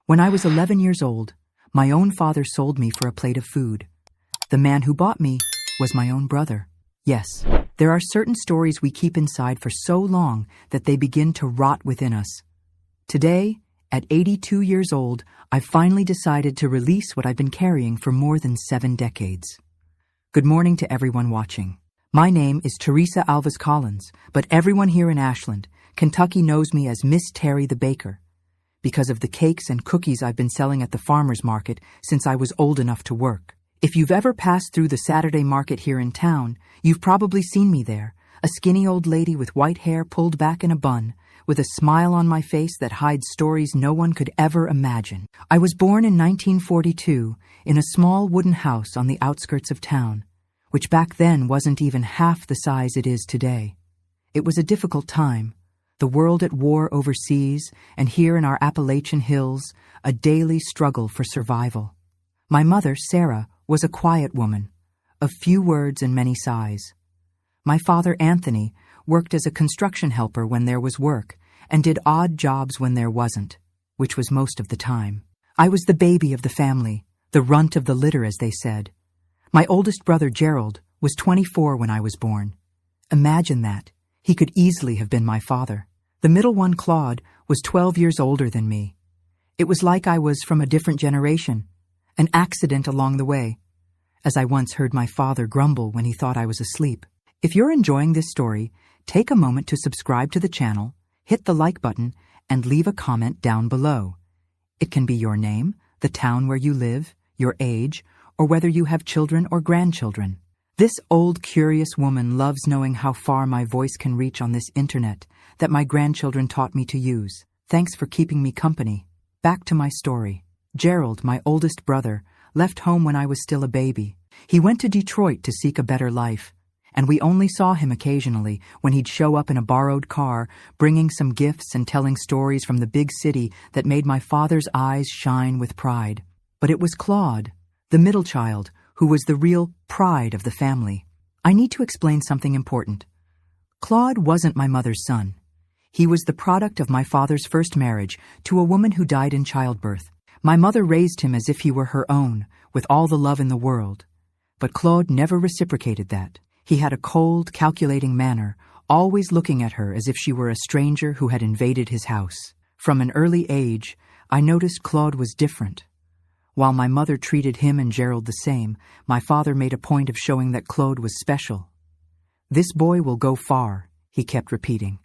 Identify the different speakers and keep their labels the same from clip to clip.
Speaker 1: When I was 11 years old, my own father sold me for a plate of food. The man who bought me was my own brother. Yes, there are certain stories we keep inside for so long that they begin to rot within us. Today, at 82 years old, I've finally decided to release what I've been carrying for more than 7 decades. Good morning to everyone watching. My name is Teresa Alves Collins, but everyone here in Ashland, Kentucky knows me as Miss Terry the Baker, because of the cakes and cookies I've been selling at the farmer's market since I was old enough to work. If you've ever passed through the Saturday market here in town, you've probably seen me there, a skinny old lady with white hair pulled back in a bun, with a smile on my face that hides stories no one could ever imagine. I was born in 1942 in a small wooden house on the outskirts of town, which back then wasn't even half the size it is today. It was a difficult time, the world at war overseas, and here in our Appalachian hills, a daily struggle for survival. My mother, Sarah, was a quiet woman, of few words and many sighs. My father, Anthony, worked as a construction helper when there was work, and did odd jobs when there wasn't, which was most of the time. I was the baby of the family, the runt of the litter, as they said. My oldest brother, Gerald, was 24 when I was born. Imagine that. He could easily have been my father. The middle one, Claude, was 12 years older than me. It was like I was from a different generation, an accident along the way, as I once heard my father grumble when he thought I was asleep. If you're enjoying this story, take a moment to subscribe to the channel, hit the like button, and leave a comment down below. It can be your name, the town where you live, your age, or whether you have children or grandchildren. This old, curious woman loves knowing how far my voice can reach on this internet that my grandchildren taught me to use. Thanks for keeping me company. Back to my story. Gerald, my oldest brother, left home when I was still a baby. He went to Detroit to seek a better life, and we only saw him occasionally when he'd show up in a borrowed car, bringing some gifts and telling stories from the big city that made my father's eyes shine with pride. But it was Claude, the middle child, who was the real pride of the family. I need to explain something important. Claude wasn't my mother's son. He was the product of my father's first marriage to a woman who died in childbirth. My mother raised him as if he were her own, with all the love in the world. But Claude never reciprocated that. He had a cold, calculating manner, always looking at her as if she were a stranger who had invaded his house. From an early age, I noticed Claude was different. While my mother treated him and Gerald the same, my father made a point of showing that Claude was special. "This boy will go far," he kept repeating.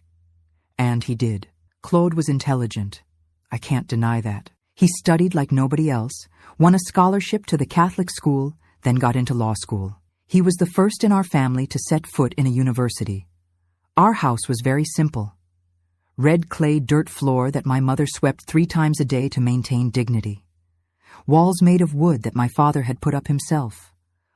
Speaker 1: And he did. Claude was intelligent. I can't deny that. He studied like nobody else, won a scholarship to the Catholic school, then got into law school. He was the first in our family to set foot in a university. Our house was very simple. Red clay dirt floor that my mother swept 3 times a day to maintain dignity. Walls made of wood that my father had put up himself.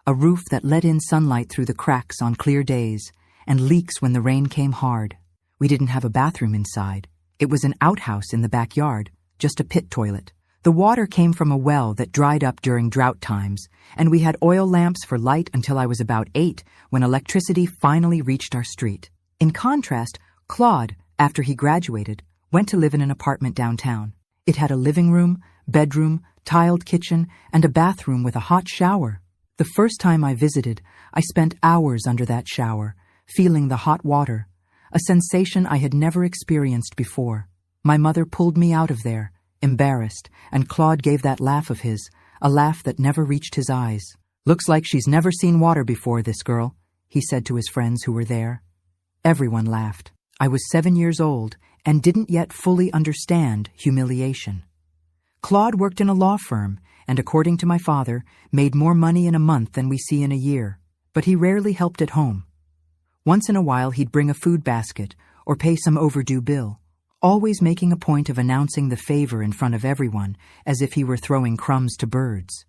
Speaker 1: A roof that let in sunlight through the cracks on clear days, and leaks when the rain came hard. We didn't have a bathroom inside. It was an outhouse in the backyard, just a pit toilet. The water came from a well that dried up during drought times, and we had oil lamps for light until I was about 8, when electricity finally reached our street. In contrast, Claude, after he graduated, went to live in an apartment downtown. It had a living room, bedroom, tiled kitchen, and a bathroom with a hot shower. The first time I visited, I spent hours under that shower, feeling the hot water, a sensation I had never experienced before. My mother pulled me out of there, embarrassed, and Claude gave that laugh of his, a laugh that never reached his eyes. "Looks like she's never seen water before, this girl," he said to his friends who were there. Everyone laughed. I was 7 years old and didn't yet fully understand humiliation. Claude worked in a law firm and, according to my father, made more money in a month than we see in a year, but he rarely helped at home. Once in a while he'd bring a food basket or pay some overdue bill, always making a point of announcing the favor in front of everyone as if he were throwing crumbs to birds.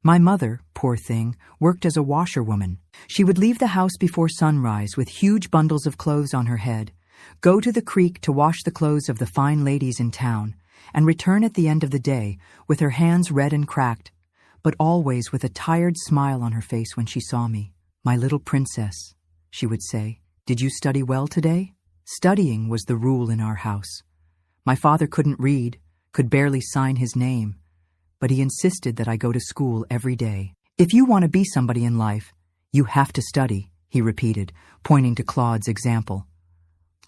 Speaker 1: My mother, poor thing, worked as a washerwoman. She would leave the house before sunrise with huge bundles of clothes on her head, go to the creek to wash the clothes of the fine ladies in town, and return at the end of the day with her hands red and cracked, but always with a tired smile on her face when she saw me. "My little princess," she would say, "did you study well today?" Studying was the rule in our house. My father couldn't read, could barely sign his name, but he insisted that I go to school every day. "If you want to be somebody in life, you have to study," he repeated, pointing to Claude's example.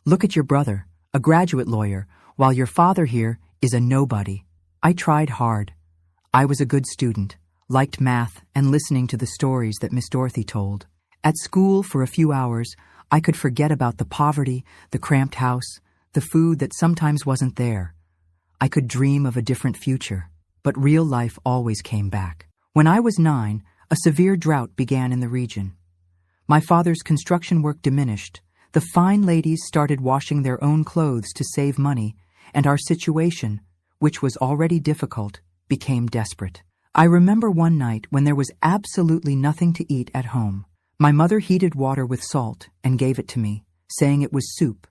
Speaker 1: "Look at your brother, a graduate lawyer, while your father here is a nobody." I tried hard. I was a good student, liked math and listening to the stories that Miss Dorothy told. At school, for a few hours, I could forget about the poverty, the cramped house, the food that sometimes wasn't there. I could dream of a different future, but real life always came back. When I was 9, a severe drought began in the region. My father's construction work diminished, the fine ladies started washing their own clothes to save money, and our situation, which was already difficult, became desperate. I remember one night when there was absolutely nothing to eat at home. My mother heated water with salt and gave it to me, saying it was soup.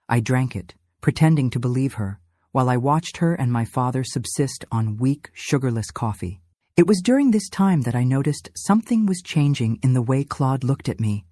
Speaker 1: I drank it, pretending to believe her, while I watched her and my father subsist on weak, sugarless coffee. It was during this time that I noticed something was changing in the way Claude looked at me.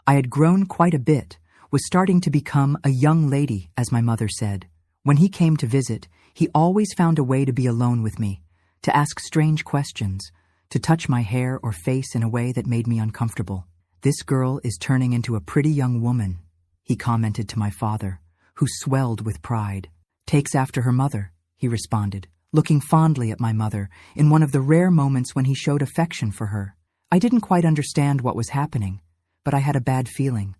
Speaker 1: I had grown quite a bit, was starting to become a young lady, as my mother said. When he came to visit, he always found a way to be alone with me, to ask strange questions, to touch my hair or face in a way that made me uncomfortable. "This girl is turning into a pretty young woman," he commented to my father, who swelled with pride. "Takes after her mother," he responded, looking fondly at my mother in one of the rare moments when he showed affection for her. I didn't quite understand what was happening, but I had a bad feeling.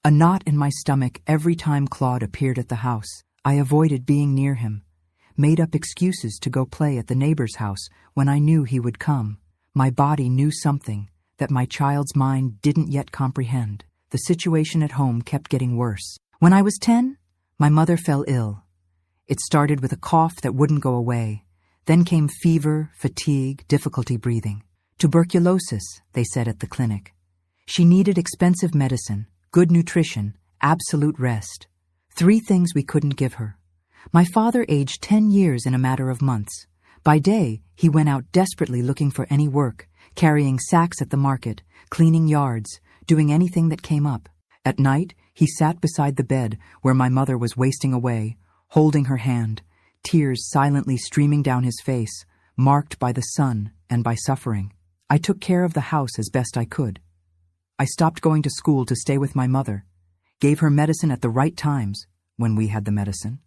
Speaker 1: A knot in my stomach every time Claude appeared at the house. I avoided being near him, made up excuses to go play at the neighbor's house when I knew he would come. My body knew something that my child's mind didn't yet comprehend. The situation at home kept getting worse. When I was 10, my mother fell ill. It started with a cough that wouldn't go away. Then came fever, fatigue, difficulty breathing. Tuberculosis, they said at the clinic. She needed expensive medicine, good nutrition, absolute rest. 3 things we couldn't give her. My father aged 10 years in a matter of months. By day, he went out desperately looking for any work, carrying sacks at the market, cleaning yards, doing anything that came up. At night, he sat beside the bed where my mother was wasting away, holding her hand, tears silently streaming down his face, marked by the sun and by suffering. I took care of the house as best I could. I stopped going to school to stay with my mother, gave her medicine at the right times, when we had the medicine,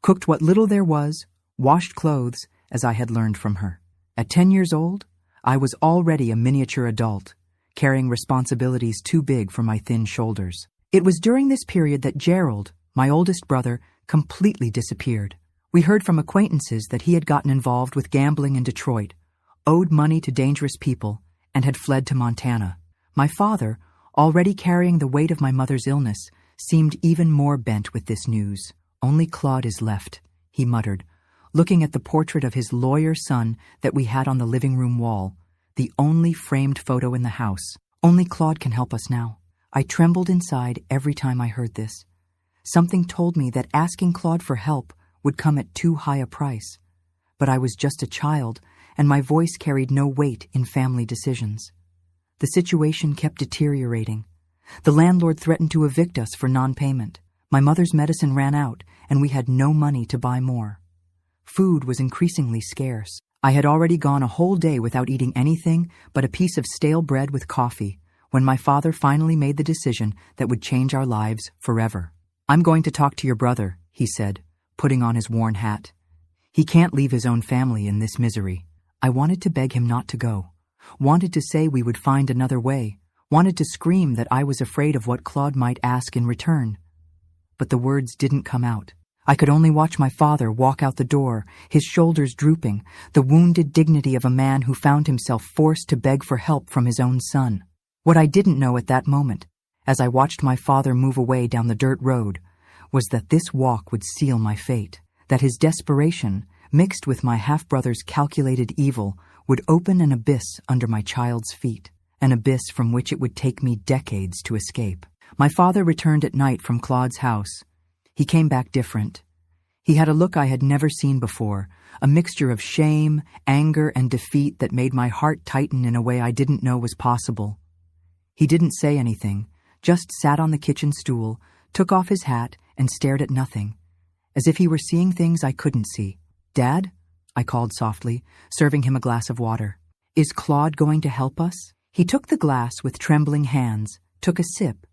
Speaker 1: cooked what little there was, washed clothes, as I had learned from her. At 10 years old, I was already a miniature adult, carrying responsibilities too big for my thin shoulders. It was during this period that Gerald, my oldest brother, completely disappeared. We heard from acquaintances that he had gotten involved with gambling in Detroit, owed money to dangerous people, and had fled to Montana. My father, already carrying the weight of my mother's illness, seemed even more bent with this news. "Only Claude is left," he muttered, looking at the portrait of his lawyer son that we had on the living room wall, the only framed photo in the house. "Only Claude can help us now." I trembled inside every time I heard this. Something told me that asking Claude for help would come at too high a price. But I was just a child, and my voice carried no weight in family decisions. The situation kept deteriorating. The landlord threatened to evict us for non-payment. My mother's medicine ran out, and we had no money to buy more. Food was increasingly scarce. I had already gone a whole day without eating anything but a piece of stale bread with coffee when my father finally made the decision that would change our lives forever. "I'm going to talk to your brother," he said, putting on his worn hat. "He can't leave his own family in this misery." I wanted to beg him not to go, wanted to say we would find another way, wanted to scream that I was afraid of what Claude might ask in return. But the words didn't come out. I could only watch my father walk out the door, his shoulders drooping, the wounded dignity of a man who found himself forced to beg for help from his own son. What I didn't know at that moment, as I watched my father move away down the dirt road, was that this walk would seal my fate, that his desperation, mixed with my half-brother's calculated evil, would open an abyss under my child's feet, an abyss from which it would take me decades to escape. My father returned at night from Claude's house. He came back different. He had a look I had never seen before, a mixture of shame, anger, and defeat that made my heart tighten in a way I didn't know was possible. He didn't say anything, just sat on the kitchen stool, took off his hat, and stared at nothing, as if he were seeing things I couldn't see. "Dad?" I called softly, serving him a glass of water. "Is Claude going to help us?" He took the glass with trembling hands, took a sip,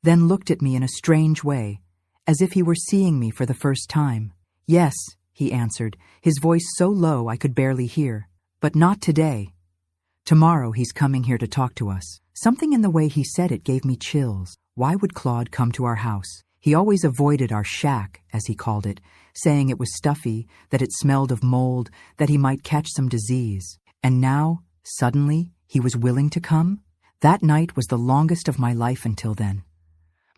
Speaker 1: then looked at me in a strange way, as if he were seeing me for the first time. "Yes," he answered, his voice so low I could barely hear. "But not today. Tomorrow he's coming here to talk to us." Something in the way he said it gave me chills. Why would Claude come to our house? He always avoided our shack, as he called it, saying it was stuffy, that it smelled of mold, that he might catch some disease. And now, suddenly, he was willing to come? That night was the longest of my life until then.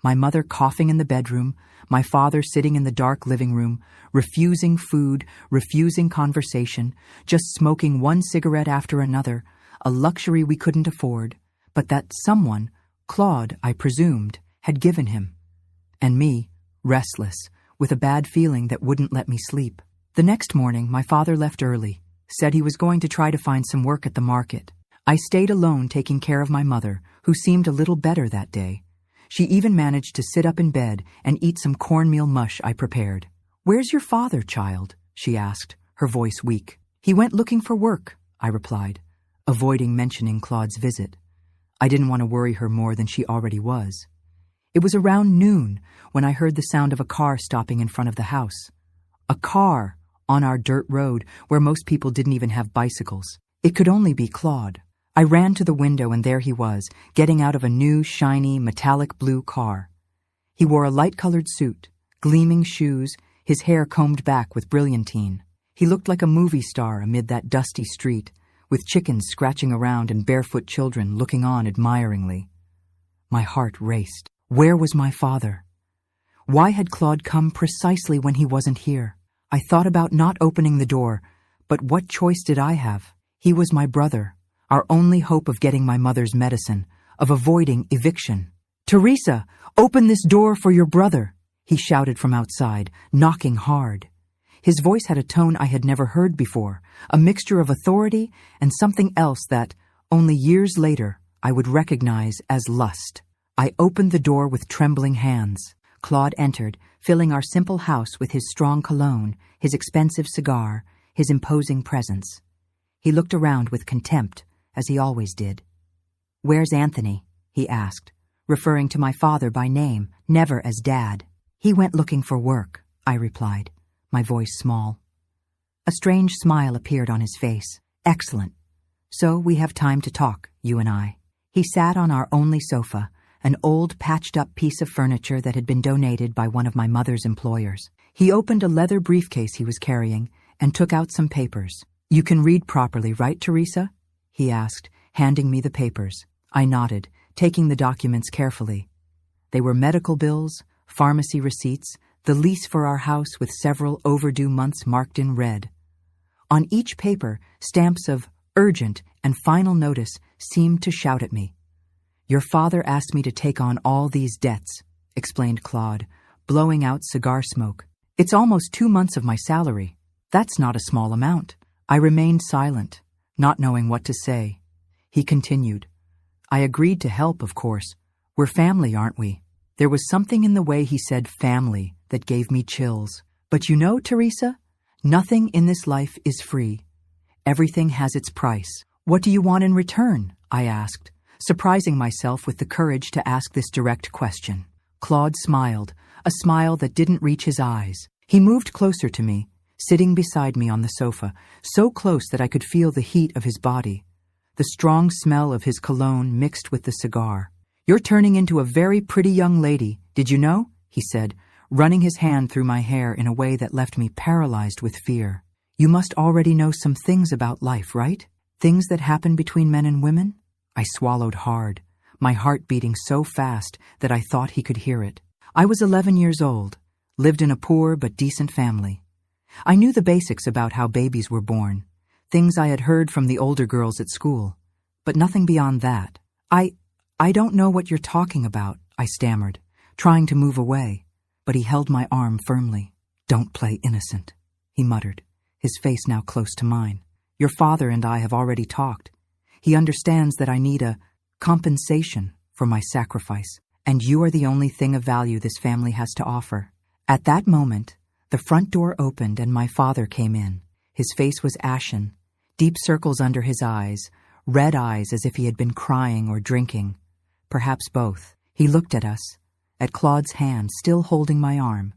Speaker 1: My mother coughing in the bedroom, my father sitting in the dark living room, refusing food, refusing conversation, just smoking one cigarette after another, a luxury we couldn't afford, but that someone, Claude, I presumed, had given him. And me, restless, with a bad feeling that wouldn't let me sleep. The next morning, my father left early, said he was going to try to find some work at the market. I stayed alone taking care of my mother, who seemed a little better that day. She even managed to sit up in bed and eat some cornmeal mush I prepared. "Where's your father, child?" she asked, her voice weak. "He went looking for work," I replied, avoiding mentioning Claude's visit. I didn't want to worry her more than she already was. It was around noon when I heard the sound of a car stopping in front of the house. A car on our dirt road where most people didn't even have bicycles. It could only be Claude. I ran to the window and there he was, getting out of a new, shiny, metallic blue car. He wore a light-colored suit, gleaming shoes, his hair combed back with brilliantine. He looked like a movie star amid that dusty street, with chickens scratching around and barefoot children looking on admiringly. My heart raced. Where was my father? Why had Claude come precisely when he wasn't here? I thought about not opening the door, but what choice did I have? He was my brother, our only hope of getting my mother's medicine, of avoiding eviction. "Teresa, open this door for your brother," he shouted from outside, knocking hard. His voice had a tone I had never heard before, a mixture of authority and something else that, only years later, I would recognize as lust. I opened the door with trembling hands. Claude entered, filling our simple house with his strong cologne, his expensive cigar, his imposing presence. He looked around with contempt, as he always did. "Where's Anthony?" he asked, referring to my father by name, never as Dad. "He went looking for work," I replied, my voice small. A strange smile appeared on his face. "Excellent. So we have time to talk, you and I." He sat on our only sofa, an old patched-up piece of furniture that had been donated by one of my mother's employers. He opened a leather briefcase he was carrying and took out some papers. "You can read properly, right, Teresa?" he asked, handing me the papers. I nodded, taking the documents carefully. They were medical bills, pharmacy receipts, the lease for our house with several overdue months marked in red. On each paper, stamps of urgent and final notice seemed to shout at me. "Your father asked me to take on all these debts," explained Claude, blowing out cigar smoke. "It's almost 2 months of my salary. That's not a small amount." I remained silent, not knowing what to say. He continued. "I agreed to help, of course. We're family, aren't we?" There was something in the way he said family that gave me chills. "But you know, Teresa, nothing in this life is free. Everything has its price. What do you want in return?" I asked, surprising myself with the courage to ask this direct question. Claude smiled, a smile that didn't reach his eyes. He moved closer to me, sitting beside me on the sofa, so close that I could feel the heat of his body, the strong smell of his cologne mixed with the cigar. "You're turning into a very pretty young lady, did you know?" he said, running his hand through my hair in a way that left me paralyzed with fear. "You must already know some things about life, right? Things that happen between men and women?" I swallowed hard, my heart beating so fast that I thought he could hear it. I was 11 years old, lived in a poor but decent family. I knew the basics about how babies were born, things I had heard from the older girls at school, but nothing beyond that. I don't know what you're talking about," I stammered, trying to move away, but he held my arm firmly. "Don't play innocent," he muttered, his face now close to mine. "Your father and I have already talked. He understands that I need a compensation for my sacrifice, and you are the only thing of value this family has to offer." At that moment, The front door opened and my father came in. His face was ashen, deep circles under his eyes, red eyes as if he had been crying or drinking. Perhaps both. He looked at us, at Claude's hand still holding my arm,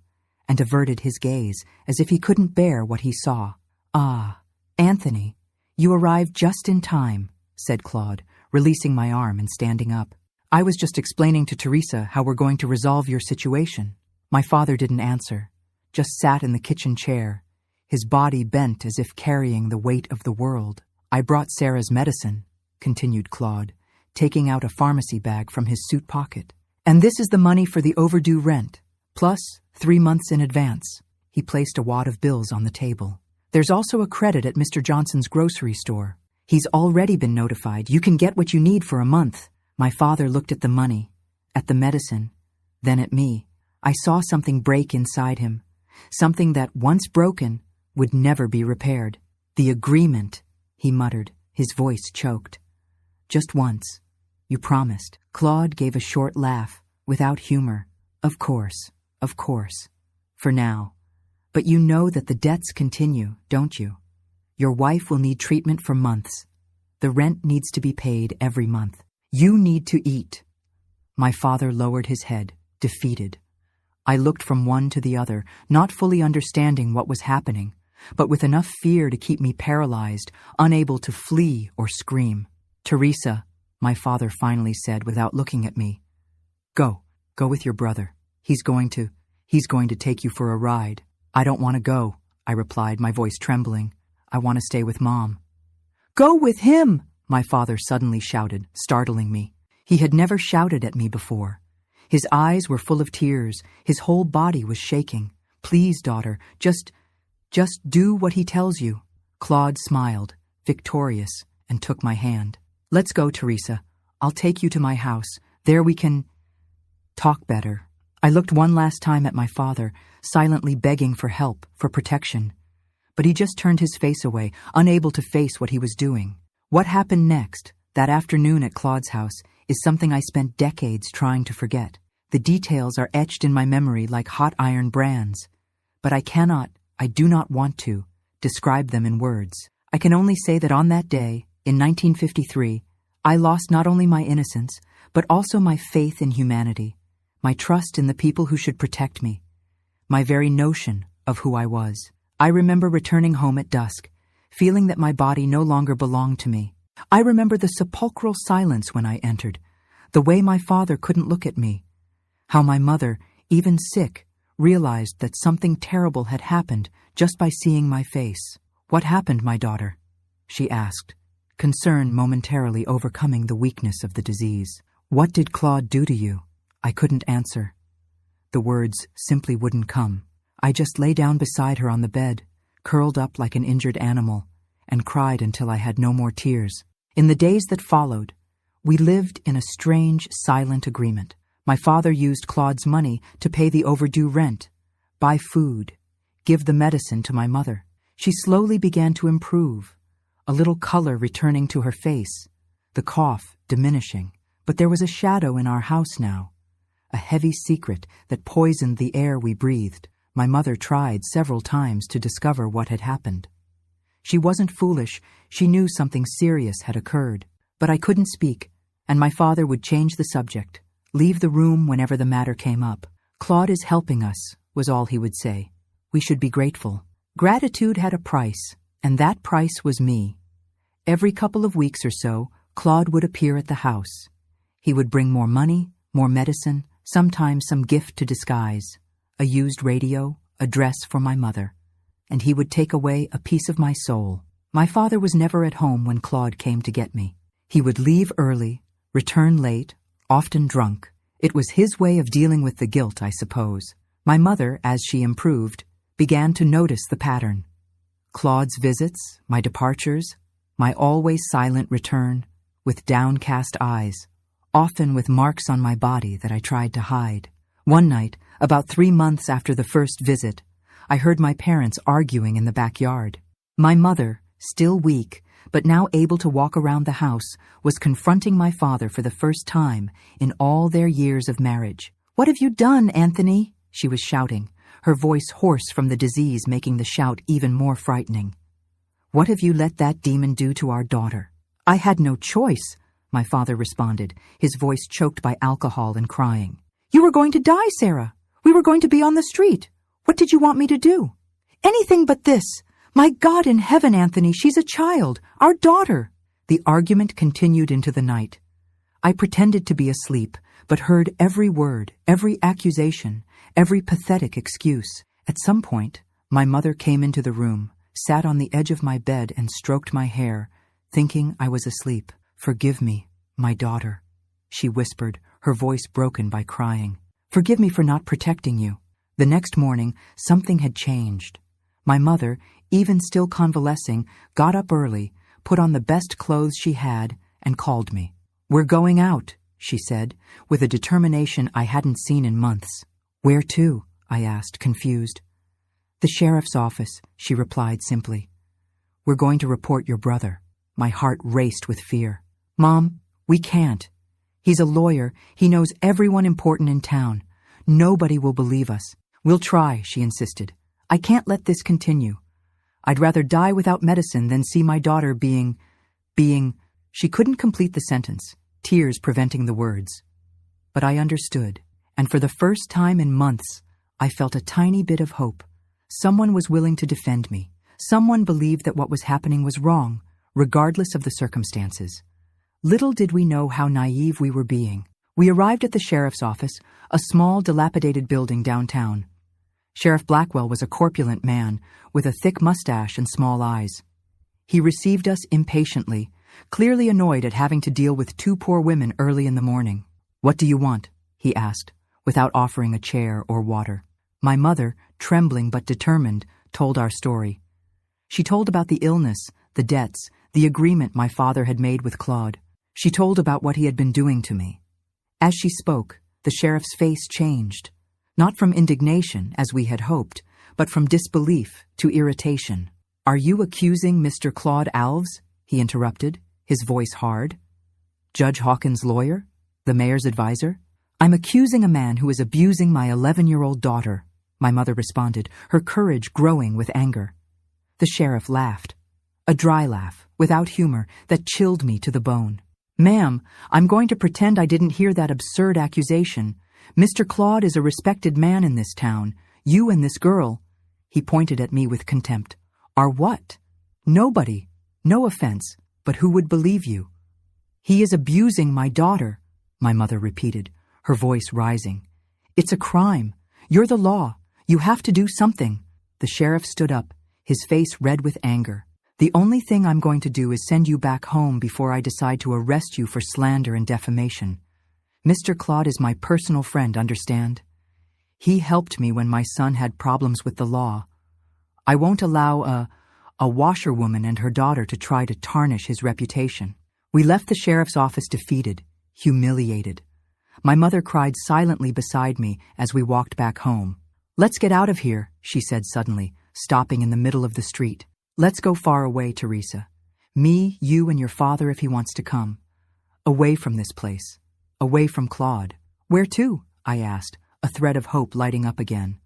Speaker 1: and averted his gaze as if he couldn't bear what he saw. "Ah, Anthony, you arrived just in time," said Claude, releasing my arm and standing up. "I was just explaining to Teresa how we're going to resolve your situation." My father didn't answer, just sat in the kitchen chair, his body bent as if carrying the weight of the world. "I brought Sarah's medicine," continued Claude, taking out a pharmacy bag from his suit pocket. "And this is the money for the overdue rent, plus 3 months in advance." He placed a wad of bills on the table. "There's also a credit at Mr. Johnson's grocery store. He's already been notified. You can get what you need for a month." My father looked at the money, at the medicine, then at me. I saw something break inside him, something that, once broken, would never be repaired. "The agreement," he muttered, his voice choked. "Just once. You promised." Claude gave a short laugh, without humor. Of course. For now. But you know that the debts continue, don't you? Your wife will need treatment for months. The rent needs to be paid every month. You need to eat." My father lowered his head, defeated. I looked from one to the other, not fully understanding what was happening, but with enough fear to keep me paralyzed, unable to flee or scream. "Teresa," my father finally said without looking at me. Go with your brother. He's going to take you for a ride." "I don't want to go," I replied, my voice trembling. "I want to stay with Mom." "Go with him!" my father suddenly shouted, startling me. He had never shouted at me before. His eyes were full of tears. His whole body was shaking. "Please, daughter, just do what he tells you." Claude smiled, victorious, and took my hand. "Let's go, Teresa. I'll take you to my house. There we can talk better." I looked one last time at my father, silently begging for help, for protection. But he just turned his face away, unable to face what he was doing. What happened next, that afternoon at Claude's house, is something I spent decades trying to forget. The details are etched in my memory like hot iron brands. But I do not want to, describe them in words. I can only say that on that day, in 1953, I lost not only my innocence, but also my faith in humanity, my trust in the people who should protect me, my very notion of who I was. I remember returning home at dusk, feeling that my body no longer belonged to me. I remember the sepulchral silence when I entered, the way my father couldn't look at me, how my mother, even sick, realized that something terrible had happened just by seeing my face. "What happened, my daughter?" she asked, concern momentarily overcoming the weakness of the disease. "What did Claude do to you?" I couldn't answer. The words simply wouldn't come. I just lay down beside her on the bed, curled up like an injured animal, and cried until I had no more tears. In the days that followed, we lived in a strange, silent agreement. My father used Claude's money to pay the overdue rent, buy food, give the medicine to my mother. She slowly began to improve, a little color returning to her face, the cough diminishing. But there was a shadow in our house now, a heavy secret that poisoned the air we breathed. My mother tried several times to discover what had happened. She wasn't foolish. She knew something serious had occurred. But I couldn't speak, and my father would change the subject, leave the room whenever the matter came up. "Claude is helping us," was all he would say. "We should be grateful." Gratitude had a price, and that price was me. Every couple of weeks or so, Claude would appear at the house. He would bring more money, more medicine, sometimes some gift to disguise, a used radio, a dress for my mother, and he would take away a piece of my soul. My father was never at home when Claude came to get me. He would leave early, return late, often drunk. It was his way of dealing with the guilt, I suppose. My mother, as she improved, began to notice the pattern. Claude's visits, my departures, my always silent return, with downcast eyes, often with marks on my body that I tried to hide. One night, about 3 months after the first visit, I heard my parents arguing in the backyard. My mother, still weak, but now able to walk around the house, was confronting my father for the first time in all their years of marriage. "What have you done, Anthony?" she was shouting, her voice hoarse from the disease making the shout even more frightening. "What have you let that demon do to our daughter?" "I had no choice," my father responded, his voice choked by alcohol and crying. "You were going to die, Sarah. We were going to be on the street. What did you want me to do?" "Anything but this. My God in heaven, Anthony, she's a child, our daughter." The argument continued into the night. I pretended to be asleep, but heard every word, every accusation, every pathetic excuse. At some point, my mother came into the room, sat on the edge of my bed and stroked my hair, thinking I was asleep. "Forgive me, my daughter," she whispered, her voice broken by crying. "Forgive me for not protecting you." The next morning, something had changed. My mother, even still convalescing, got up early, put on the best clothes she had, and called me. "We're going out," she said, with a determination I hadn't seen in months. "Where to?" I asked, confused. "The sheriff's office," she replied simply. "We're going to report your brother." My heart raced with fear. "Mom, we can't. He's a lawyer. He knows everyone important in town. Nobody will believe us." "We'll try," she insisted. "I can't let this continue. I'd rather die without medicine than see my daughter being... She couldn't complete the sentence, tears preventing the words. But I understood, and for the first time in months, I felt a tiny bit of hope. Someone was willing to defend me. Someone believed that what was happening was wrong, regardless of the circumstances. Little did we know how naive we were being. We arrived at the sheriff's office, a small, dilapidated building downtown. Sheriff Blackwell was a corpulent man with a thick mustache and small eyes. He received us impatiently, clearly annoyed at having to deal with two poor women early in the morning. "What do you want?" he asked, without offering a chair or water. My mother, trembling but determined, told our story. She told about the illness, the debts, the agreement my father had made with Claude. She told about what he had been doing to me. As she spoke, the sheriff's face changed, not from indignation, as we had hoped, but from disbelief to irritation. "Are you accusing Mr. Claude Alves?" he interrupted, his voice hard. "Judge Hawkins' lawyer? The mayor's advisor?" "I'm accusing a man who is abusing my 11-year-old daughter," my mother responded, her courage growing with anger. The sheriff laughed. A dry laugh, without humor, that chilled me to the bone. "Ma'am, I'm going to pretend I didn't hear that absurd accusation. Mr. Claude is a respected man in this town. You and this girl," he pointed at me with contempt, "are what? Nobody. No offense, but who would believe you?" "He is abusing my daughter," my mother repeated, her voice rising. "It's a crime. You're the law. You have to do something." The sheriff stood up, his face red with anger. "The only thing I'm going to do is send you back home before I decide to arrest you for slander and defamation. Mr. Claude is my personal friend, understand? He helped me when my son had problems with the law. I won't allow a washerwoman and her daughter to try to tarnish his reputation." We left the sheriff's office defeated, humiliated. My mother cried silently beside me as we walked back home. "Let's get out of here," she said suddenly, stopping in the middle of the street. "Let's go far away, Teresa. Me, you, and your father if he wants to come. Away from this place. Away from Claude." "Where to?" I asked, a thread of hope lighting up again.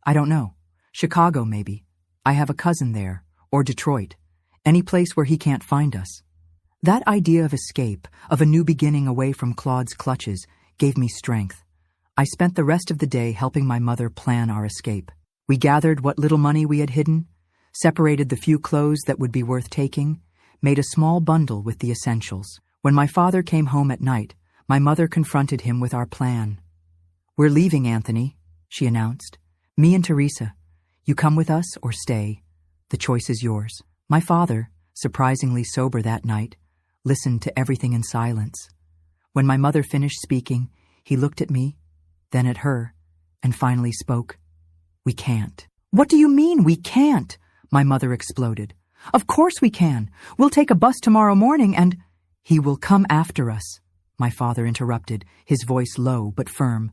Speaker 1: "I don't know. Chicago, maybe. I have a cousin there. Or Detroit. Any place where he can't find us." That idea of escape, of a new beginning away from Claude's clutches, gave me strength. I spent the rest of the day helping my mother plan our escape. We gathered what little money we had hidden, separated the few clothes that would be worth taking, made a small bundle with the essentials. When my father came home at night, my mother confronted him with our plan. "We're leaving, Anthony," she announced. "Me and Teresa. You come with us or stay. The choice is yours." My father, surprisingly sober that night, listened to everything in silence. When my mother finished speaking, he looked at me, then at her, and finally spoke. "We can't." "What do you mean, we can't?" my mother exploded. "Of course we can. We'll take a bus tomorrow morning and—" "He will come after us," my father interrupted, his voice low but firm.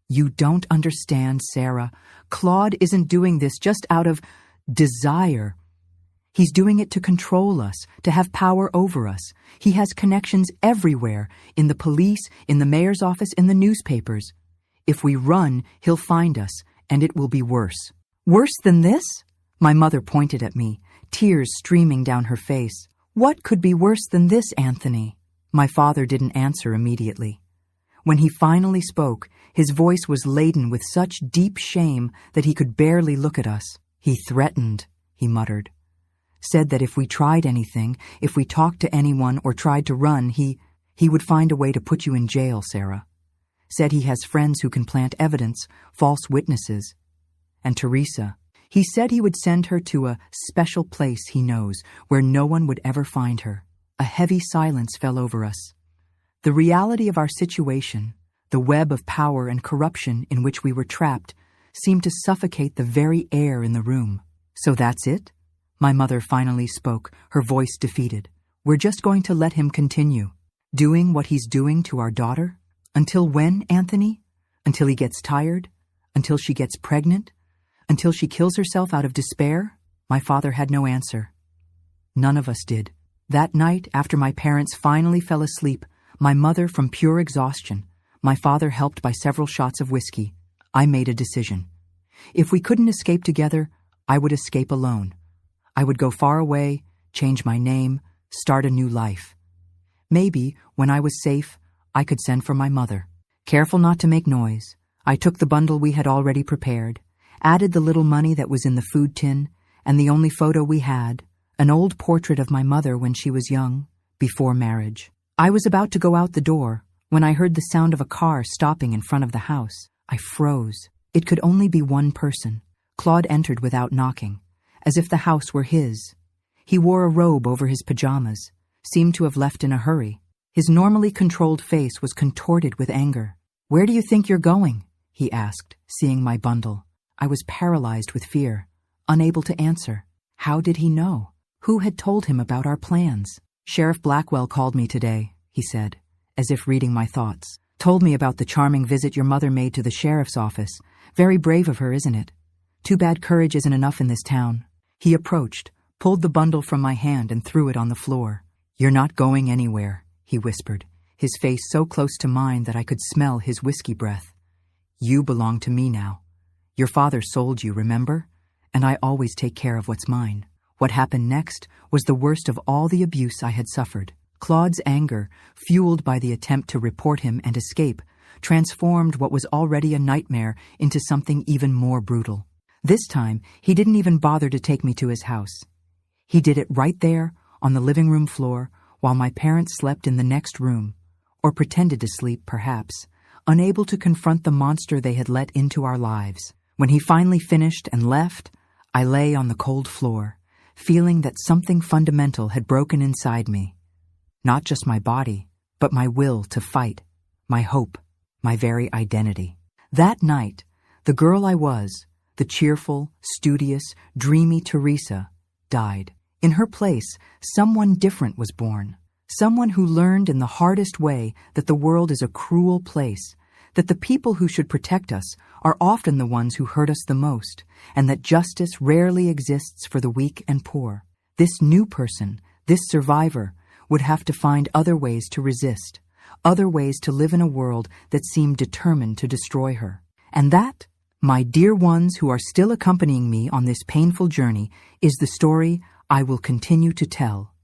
Speaker 1: "You don't understand, Sarah. Claude isn't doing this just out of desire. He's doing it to control us, to have power over us. He has connections everywhere, in the police, in the mayor's office, in the newspapers. If we run, he'll find us, and it will be worse." "Worse than this?" My mother pointed at me, tears streaming down her face. "What could be worse than this, Anthony?" My father didn't answer immediately. When he finally spoke, his voice was laden with such deep shame that he could barely look at us. "He threatened," he muttered. "Said that if we tried anything, if we talked to anyone or tried to run, he would find a way to put you in jail, Sarah. Said he has friends who can plant evidence, false witnesses. And Teresa, he said he would send her to a special place he knows where no one would ever find her." A heavy silence fell over us. The reality of our situation, the web of power and corruption in which we were trapped, seemed to suffocate the very air in the room. "So that's it?" My mother finally spoke, her voice defeated. "We're just going to let him continue, doing what he's doing to our daughter? Until when, Anthony? Until he gets tired? Until she gets pregnant? Until she kills herself out of despair?" My father had no answer. None of us did. That night, after my parents finally fell asleep, my mother from pure exhaustion, my father helped by several shots of whiskey, I made a decision. If we couldn't escape together, I would escape alone. I would go far away, change my name, start a new life. Maybe, when I was safe, I could send for my mother. Careful not to make noise, I took the bundle we had already prepared, added the little money that was in the food tin, and the only photo we had, an old portrait of my mother when she was young, before marriage. I was about to go out the door when I heard the sound of a car stopping in front of the house. I froze. It could only be one person. Claude entered without knocking, as if the house were his. He wore a robe over his pajamas, seemed to have left in a hurry. His normally controlled face was contorted with anger. "Where do you think you're going?" he asked, seeing my bundle. I was paralyzed with fear, unable to answer. How did he know? Who had told him about our plans? "Sheriff Blackwell called me today," he said, as if reading my thoughts. "Told me about the charming visit your mother made to the sheriff's office. Very brave of her, isn't it? Too bad courage isn't enough in this town." He approached, pulled the bundle from my hand and threw it on the floor. "You're not going anywhere," he whispered, his face so close to mine that I could smell his whiskey breath. "You belong to me now. Your father sold you, remember? And I always take care of what's mine." What happened next was the worst of all the abuse I had suffered. Claude's anger, fueled by the attempt to report him and escape, transformed what was already a nightmare into something even more brutal. This time, he didn't even bother to take me to his house. He did it right there, on the living room floor, while my parents slept in the next room, or pretended to sleep, perhaps, unable to confront the monster they had let into our lives. When he finally finished and left, I lay on the cold floor, feeling that something fundamental had broken inside me. Not just my body, but my will to fight, my hope, my very identity. That night, the girl I was, the cheerful, studious, dreamy Teresa, died. In her place, someone different was born. Someone who learned in the hardest way that the world is a cruel place, that the people who should protect us are often the ones who hurt us the most, and that justice rarely exists for the weak and poor. This new person, this survivor, would have to find other ways to resist, other ways to live in a world that seemed determined to destroy her. And that, my dear ones who are still accompanying me on this painful journey, is the story I will continue to tell.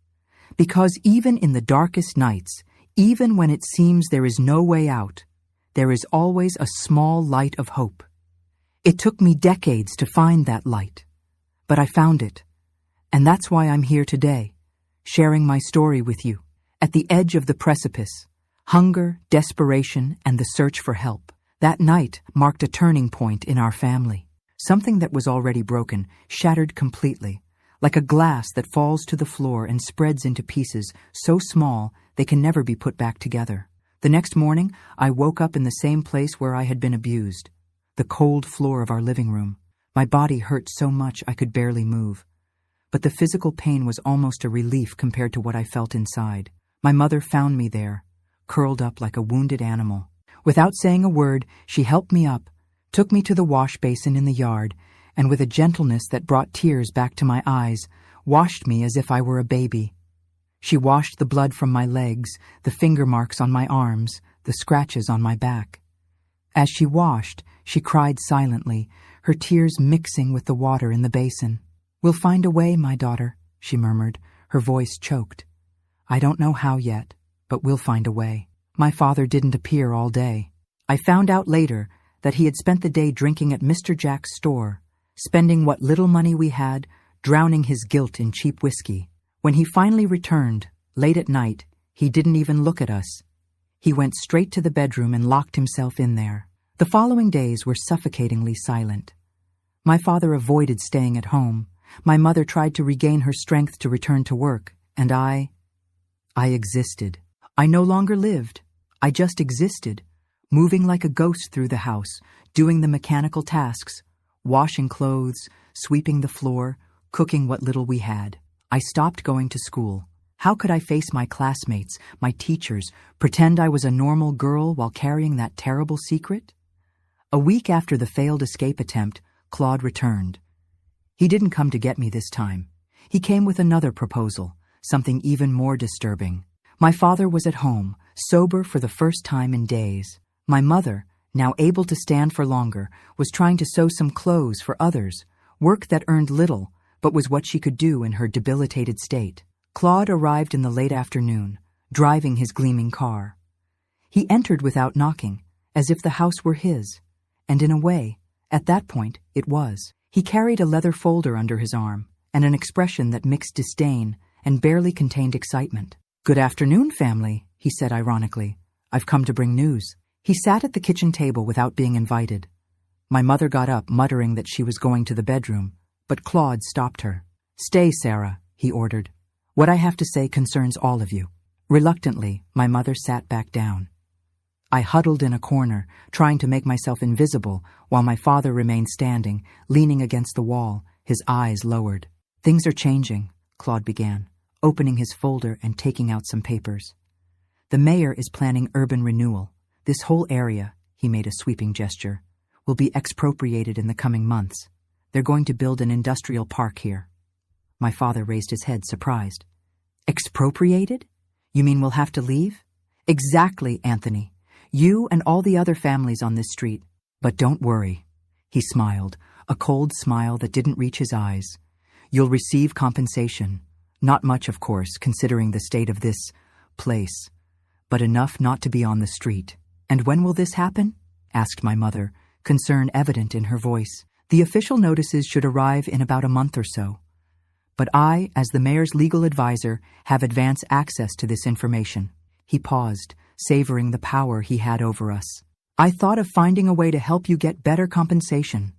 Speaker 1: Because even in the darkest nights, even when it seems there is no way out, there is always a small light of hope. It took me decades to find that light, but I found it, and that's why I'm here today, sharing my story with you. At the edge of the precipice, hunger, desperation, and the search for help. That night marked a turning point in our family. Something that was already broken shattered completely, like a glass that falls to the floor and spreads into pieces so small they can never be put back together. The next morning, I woke up in the same place where I had been abused, the cold floor of our living room. My body hurt so much I could barely move, but the physical pain was almost a relief compared to what I felt inside. My mother found me there, curled up like a wounded animal. Without saying a word, she helped me up, took me to the wash basin in the yard, and with a gentleness that brought tears back to my eyes, washed me as if I were a baby. She washed the blood from my legs, the finger marks on my arms, the scratches on my back. As she washed, she cried silently, her tears mixing with the water in the basin. "We'll find a way, my daughter," she murmured, her voice choked. "I don't know how yet, but we'll find a way." My father didn't appear all day. I found out later that he had spent the day drinking at Mr. Jack's store, spending what little money we had, drowning his guilt in cheap whiskey. When he finally returned, late at night, he didn't even look at us. He went straight to the bedroom and locked himself in there. The following days were suffocatingly silent. My father avoided staying at home. My mother tried to regain her strength to return to work, and I existed. I no longer lived. I just existed, moving like a ghost through the house, doing the mechanical tasks, washing clothes, sweeping the floor, cooking what little we had. I stopped going to school. How could I face my classmates, my teachers, pretend I was a normal girl while carrying that terrible secret? A week after the failed escape attempt, Claude returned. He didn't come to get me this time. He came with another proposal, something even more disturbing. My father was at home, sober for the first time in days. My mother, now able to stand for longer, was trying to sew some clothes for others, work that earned little, but was what she could do in her debilitated state. Claude arrived in the late afternoon, driving his gleaming car. He entered without knocking, as if the house were his, and in a way, at that point, it was. He carried a leather folder under his arm, and an expression that mixed disdain and barely contained excitement. "Good afternoon, family," he said ironically. "I've come to bring news." He sat at the kitchen table without being invited. My mother got up, muttering that she was going to the bedroom, but Claude stopped her. "Stay, Sarah," he ordered. "What I have to say concerns all of you." Reluctantly, my mother sat back down. I huddled in a corner, trying to make myself invisible, while my father remained standing, leaning against the wall, his eyes lowered. "Things are changing," Claude began, opening his folder and taking out some papers. "The mayor is planning urban renewal. This whole area," he made a sweeping gesture, "will be expropriated in the coming months. They're going to build an industrial park here." My father raised his head, surprised. "Expropriated? You mean we'll have to leave?" "Exactly, Anthony. You and all the other families on this street. But don't worry." He smiled, a cold smile that didn't reach his eyes. "You'll receive compensation. Not much, of course, considering the state of this place, but enough not to be on the street." "And when will this happen?" asked my mother, concern evident in her voice. "The official notices should arrive in about a month or so. But I, as the mayor's legal advisor, have advance access to this information." He paused, savoring the power he had over us. "I thought of finding a way to help you get better compensation.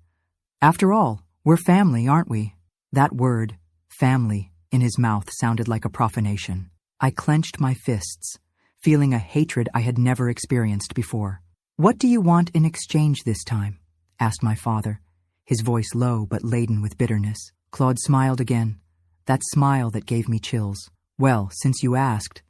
Speaker 1: After all, we're family, aren't we?" That word, family, in his mouth sounded like a profanation. I clenched my fists, feeling a hatred I had never experienced before. "What do you want in exchange this time?" asked my father, his voice low but laden with bitterness. Claude smiled again, that smile that gave me chills. "Well, since you asked,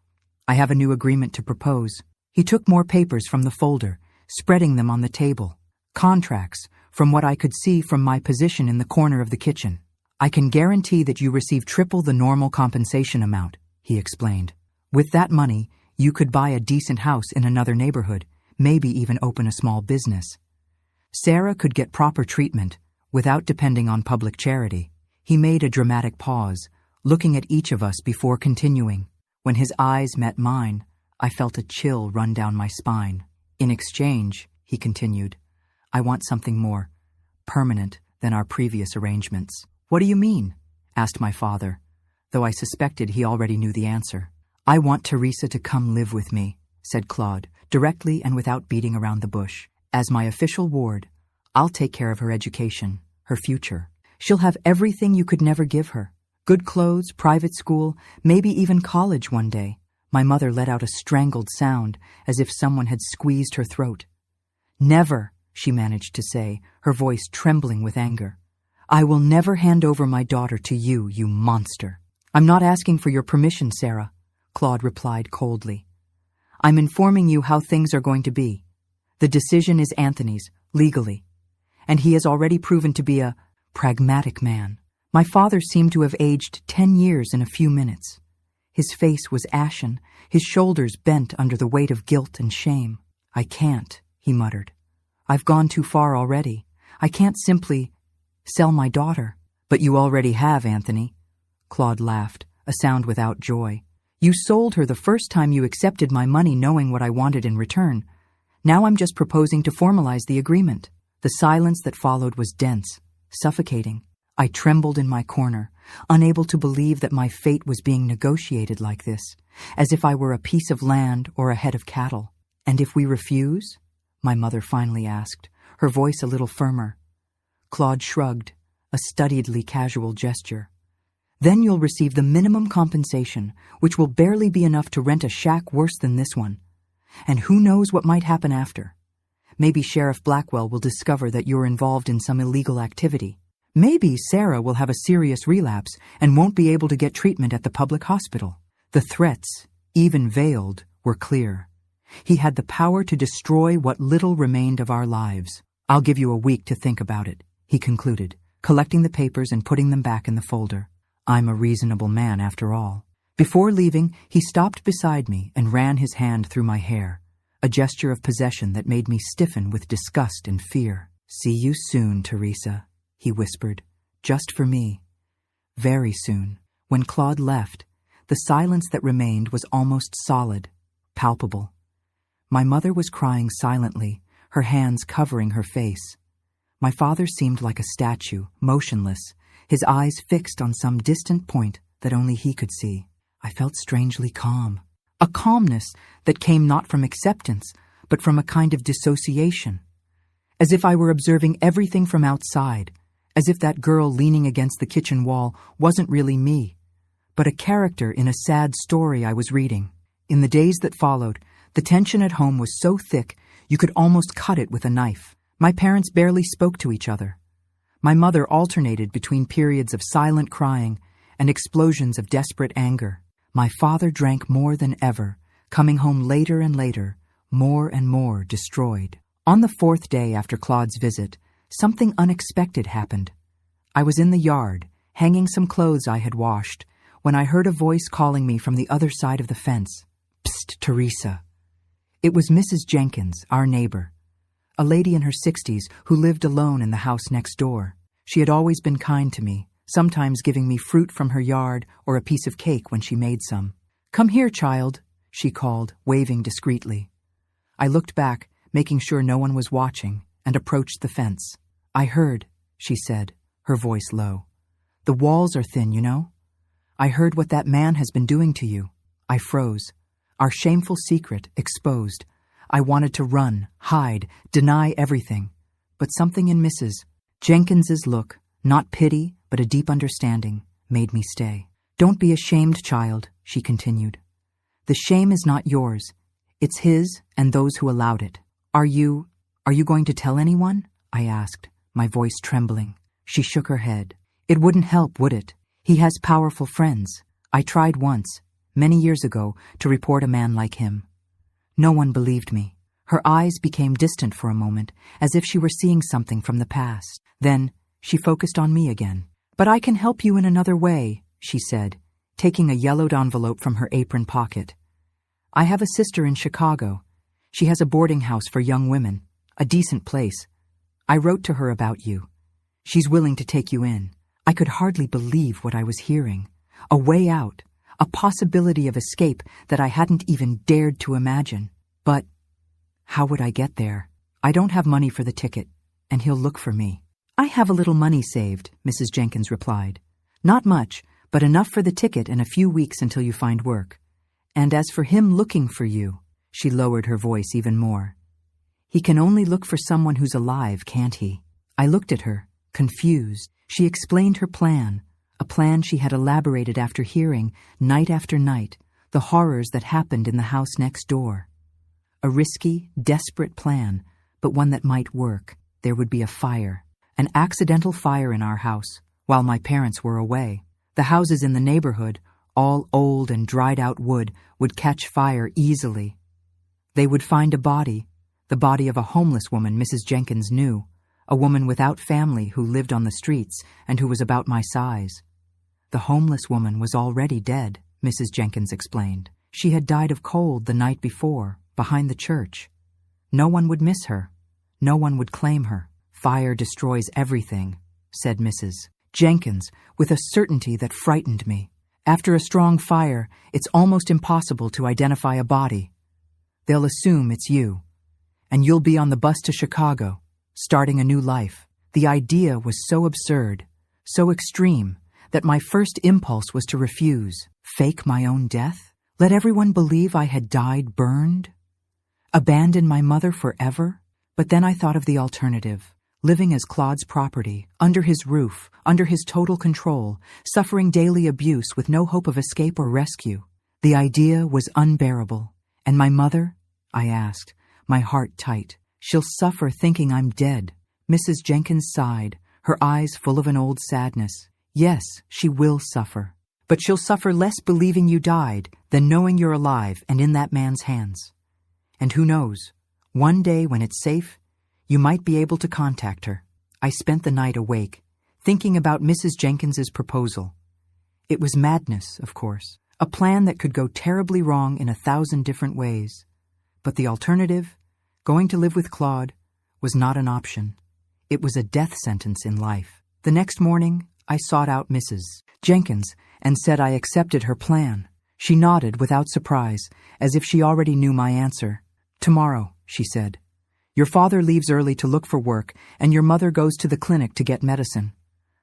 Speaker 1: I have a new agreement to propose." He took more papers from the folder, spreading them on the table. "Contracts, from what I could see from my position in the corner of the kitchen. I can guarantee that you receive triple the normal compensation amount," he explained. "With that money, you could buy a decent house in another neighborhood, maybe even open a small business. Sarah could get proper treatment without depending on public charity." He made a dramatic pause, looking at each of us before continuing. When his eyes met mine, I felt a chill run down my spine. "In exchange," he continued, "I want something more permanent than our previous arrangements." "What do you mean?" asked my father, though I suspected he already knew the answer. "I want Teresa to come live with me," said Claude, directly and without beating around the bush. "As my official ward, I'll take care of her education, her future. She'll have everything you could never give her. Good clothes, private school, maybe even college one day." My mother let out a strangled sound, as if someone had squeezed her throat. "Never," she managed to say, her voice trembling with anger. "I will never hand over my daughter to you, you monster." "I'm not asking for your permission, Sarah," Claude replied coldly. "I'm informing you how things are going to be. The decision is Anthony's, legally, and he has already proven to be a pragmatic man." My father seemed to have aged 10 years in a few minutes. His face was ashen, his shoulders bent under the weight of guilt and shame. "I can't," he muttered. "I've gone too far already. I can't simply sell my daughter. But you already have, Anthony. Claude laughed, a sound without joy. You sold her the first time you accepted my money knowing what I wanted in return. Now I'm just proposing to formalize the agreement. The silence that followed was dense, suffocating. I trembled in my corner, unable to believe that my fate was being negotiated like this, as if I were a piece of land or a head of cattle. And if we refuse? My mother finally asked, her voice a little firmer. Claude shrugged, a studiedly casual gesture. Then you'll receive the minimum compensation, which will barely be enough to rent a shack worse than this one. And who knows what might happen after? Maybe Sheriff Blackwell will discover that you're involved in some illegal activity. Maybe Sarah will have a serious relapse and won't be able to get treatment at the public hospital. The threats, even veiled, were clear. He had the power to destroy what little remained of our lives. I'll give you a week to think about it, he concluded, collecting the papers and putting them back in the folder. I'm a reasonable man after all. Before leaving, he stopped beside me and ran his hand through my hair, a gesture of possession that made me stiffen with disgust and fear. See you soon, Teresa, he whispered, just for me. Very soon. When Claude left, the silence that remained was almost solid, palpable. My mother was crying silently, her hands covering her face. My father seemed like a statue, motionless, his eyes fixed on some distant point that only he could see. I felt strangely calm, a calmness that came not from acceptance, but from a kind of dissociation, as if I were observing everything from outside, as if that girl leaning against the kitchen wall wasn't really me, but a character in a sad story I was reading. In the days that followed, the tension at home was so thick you could almost cut it with a knife. My parents barely spoke to each other. My mother alternated between periods of silent crying and explosions of desperate anger. My father drank more than ever, coming home later and later, more and more destroyed. On the fourth day after Claude's visit, something unexpected happened. I was in the yard, hanging some clothes I had washed, when I heard a voice calling me from the other side of the fence. Psst, Teresa. It was Mrs. Jenkins, our neighbor, a lady in her 60s who lived alone in the house next door. She had always been kind to me, sometimes giving me fruit from her yard or a piece of cake when she made some. Come here, child, she called, waving discreetly. I looked back, making sure no one was watching, and approached the fence. I heard, she said, her voice low. The walls are thin, you know. I heard what that man has been doing to you. I froze. Our shameful secret exposed. I wanted to run, hide, deny everything. But something in Mrs. Jenkins's look, not pity, but a deep understanding, made me stay. Don't be ashamed, child, she continued. The shame is not yours. It's his and those who allowed it. Are you going to tell anyone? I asked, my voice trembling. She shook her head. It wouldn't help, would it? He has powerful friends. I tried once, many years ago, to report a man like him. No one believed me. Her eyes became distant for a moment, as if she were seeing something from the past. Then she focused on me again. But I can help you in another way, she said, taking a yellowed envelope from her apron pocket. I have a sister in Chicago. She has a boarding house for young women, a decent place. I wrote to her about you. She's willing to take you in. I could hardly believe what I was hearing. A way out, a possibility of escape that I hadn't even dared to imagine. But how would I get there? I don't have money for the ticket, and he'll look for me. I have a little money saved, Mrs. Jenkins replied. Not much, but enough for the ticket and a few weeks until you find work. And as for him looking for you, she lowered her voice even more. He can only look for someone who's alive, can't he? I looked at her, confused. She explained her plan, a plan she had elaborated after hearing, night after night, the horrors that happened in the house next door. A risky, desperate plan, but one that might work. There would be a fire, an accidental fire in our house, while my parents were away. The houses in the neighborhood, all old and dried-out wood, would catch fire easily. They would find a body, the body of a homeless woman Mrs. Jenkins knew, a woman without family who lived on the streets and who was about my size. The homeless woman was already dead, Mrs. Jenkins explained. She had died of cold the night before, behind the church. No one would miss her. No one would claim her. fire destroys everything," said Mrs. Jenkins, with a certainty that frightened me. "After a strong fire, it's almost impossible to identify a body. They'll assume it's you, and you'll be on the bus to Chicago, starting a new life." The idea was so absurd, so extreme, that my first impulse was to refuse. Fake my own death? Let everyone believe I had died burned? Abandon my mother forever? But then I thought of the alternative. Living as Claude's property, under his roof, under his total control, suffering daily abuse with no hope of escape or rescue. The idea was unbearable. "And my mother?" I asked, my heart tight. "She'll suffer thinking I'm dead." Mrs. Jenkins sighed, her eyes full of an old sadness. "Yes, she will suffer. But she'll suffer less believing you died than knowing you're alive and in that man's hands. And who knows, one day when it's safe, you might be able to contact her." I spent the night awake, thinking about Mrs. Jenkins's proposal. It was madness, of course, a plan that could go terribly wrong in 1,000 different ways. But the alternative, going to live with Claude, was not an option. It was a death sentence in life. The next morning, I sought out Mrs. Jenkins and said I accepted her plan. She nodded without surprise, as if she already knew my answer. "Tomorrow," she said. "Your father leaves early to look for work, and your mother goes to the clinic to get medicine.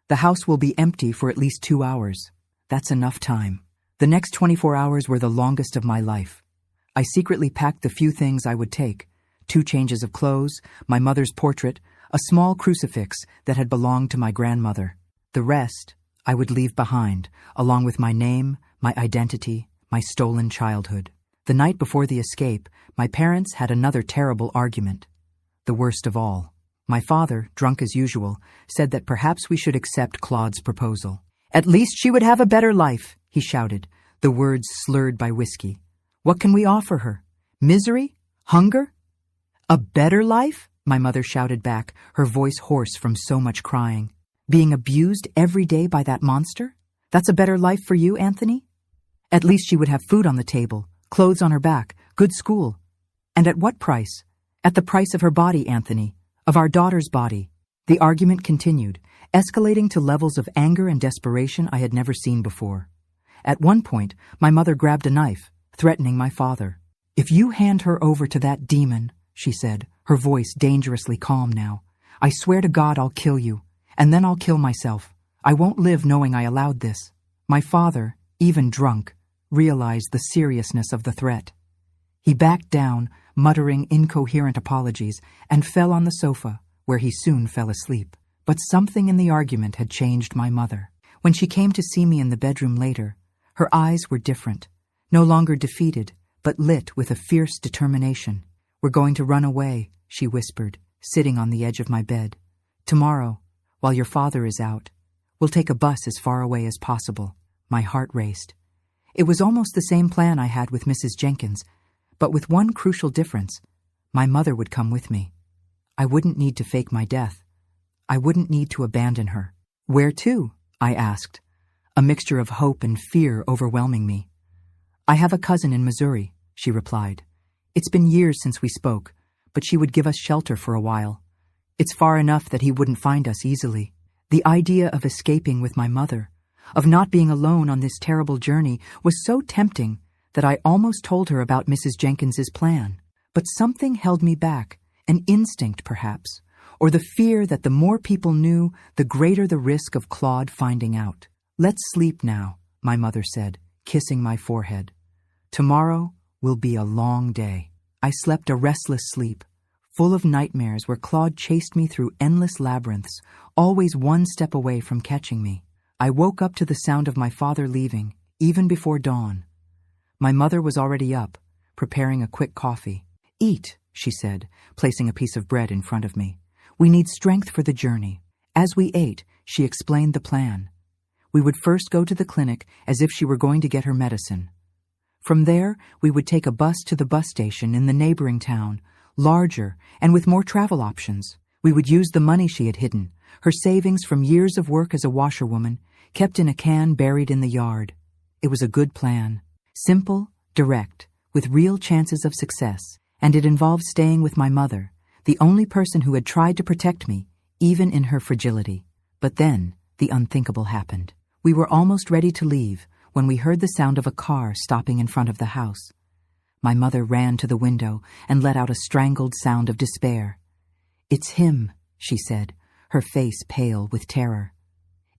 Speaker 1: The house will be empty for at least 2 hours. That's enough time." The next 24 hours were the longest of my life. I secretly packed the few things I would take: 2 changes of clothes, my mother's portrait, a small crucifix that had belonged to my grandmother. The rest I would leave behind, along with my name, my identity, my stolen childhood. The night before the escape, my parents had another terrible argument. The worst of all. My father, drunk as usual, said that perhaps we should accept Claude's proposal. "At least she would have a better life," he shouted, the words slurred by whiskey. "What can we offer her? Misery? Hunger? A better life?" my mother shouted back, her voice hoarse from so much crying. "Being abused every day by that monster? That's a better life for you, Anthony? At least she would have food on the table, clothes on her back, good school. And at what price? At the price of her body, Anthony, of our daughter's body." The argument continued, escalating to levels of anger and desperation I had never seen before. At one point, my mother grabbed a knife, threatening my father. "If you hand her over to that demon," she said, her voice dangerously calm now, "I swear to God I'll kill you, and then I'll kill myself. I won't live knowing I allowed this." My father, even drunk, realized the seriousness of the threat. He backed down, muttering incoherent apologies, and fell on the sofa, where he soon fell asleep. But something in the argument had changed my mother. When she came to see me in the bedroom later, her eyes were different, no longer defeated, but lit with a fierce determination. "We're going to run away," she whispered, sitting on the edge of my bed. "Tomorrow, while your father is out, we'll take a bus as far away as possible." My heart raced. It was almost the same plan I had with Mrs. Jenkins, but with one crucial difference. My mother would come with me. I wouldn't need to fake my death. I wouldn't need to abandon her. "Where to?" I asked, a mixture of hope and fear overwhelming me. "I have a cousin in Missouri," she replied. "It's been years since we spoke, but she would give us shelter for a while. It's far enough that he wouldn't find us easily." The idea of escaping with my mother, of not being alone on this terrible journey, was so tempting that I almost told her about Mrs. Jenkins's plan. But something held me back, an instinct perhaps, or the fear that the more people knew, the greater the risk of Claude finding out. "Let's sleep now," my mother said, kissing my forehead. "Tomorrow will be a long day." I slept a restless sleep, full of nightmares where Claude chased me through endless labyrinths, always one step away from catching me. I woke up to the sound of my father leaving, even before dawn. My mother was already up, preparing a quick coffee. "Eat," she said, placing a piece of bread in front of me. "We need strength for the journey." As we ate, she explained the plan. We would first go to the clinic as if she were going to get her medicine. From there, we would take a bus to the bus station in the neighboring town, larger and with more travel options. We would use the money she had hidden, her savings from years of work as a washerwoman, kept in a can buried in the yard. It was a good plan. Simple, direct, with real chances of success, and it involved staying with my mother, the only person who had tried to protect me, even in her fragility. But then, the unthinkable happened. We were almost ready to leave when we heard the sound of a car stopping in front of the house. My mother ran to the window and let out a strangled sound of despair. "It's him," she said, her face pale with terror.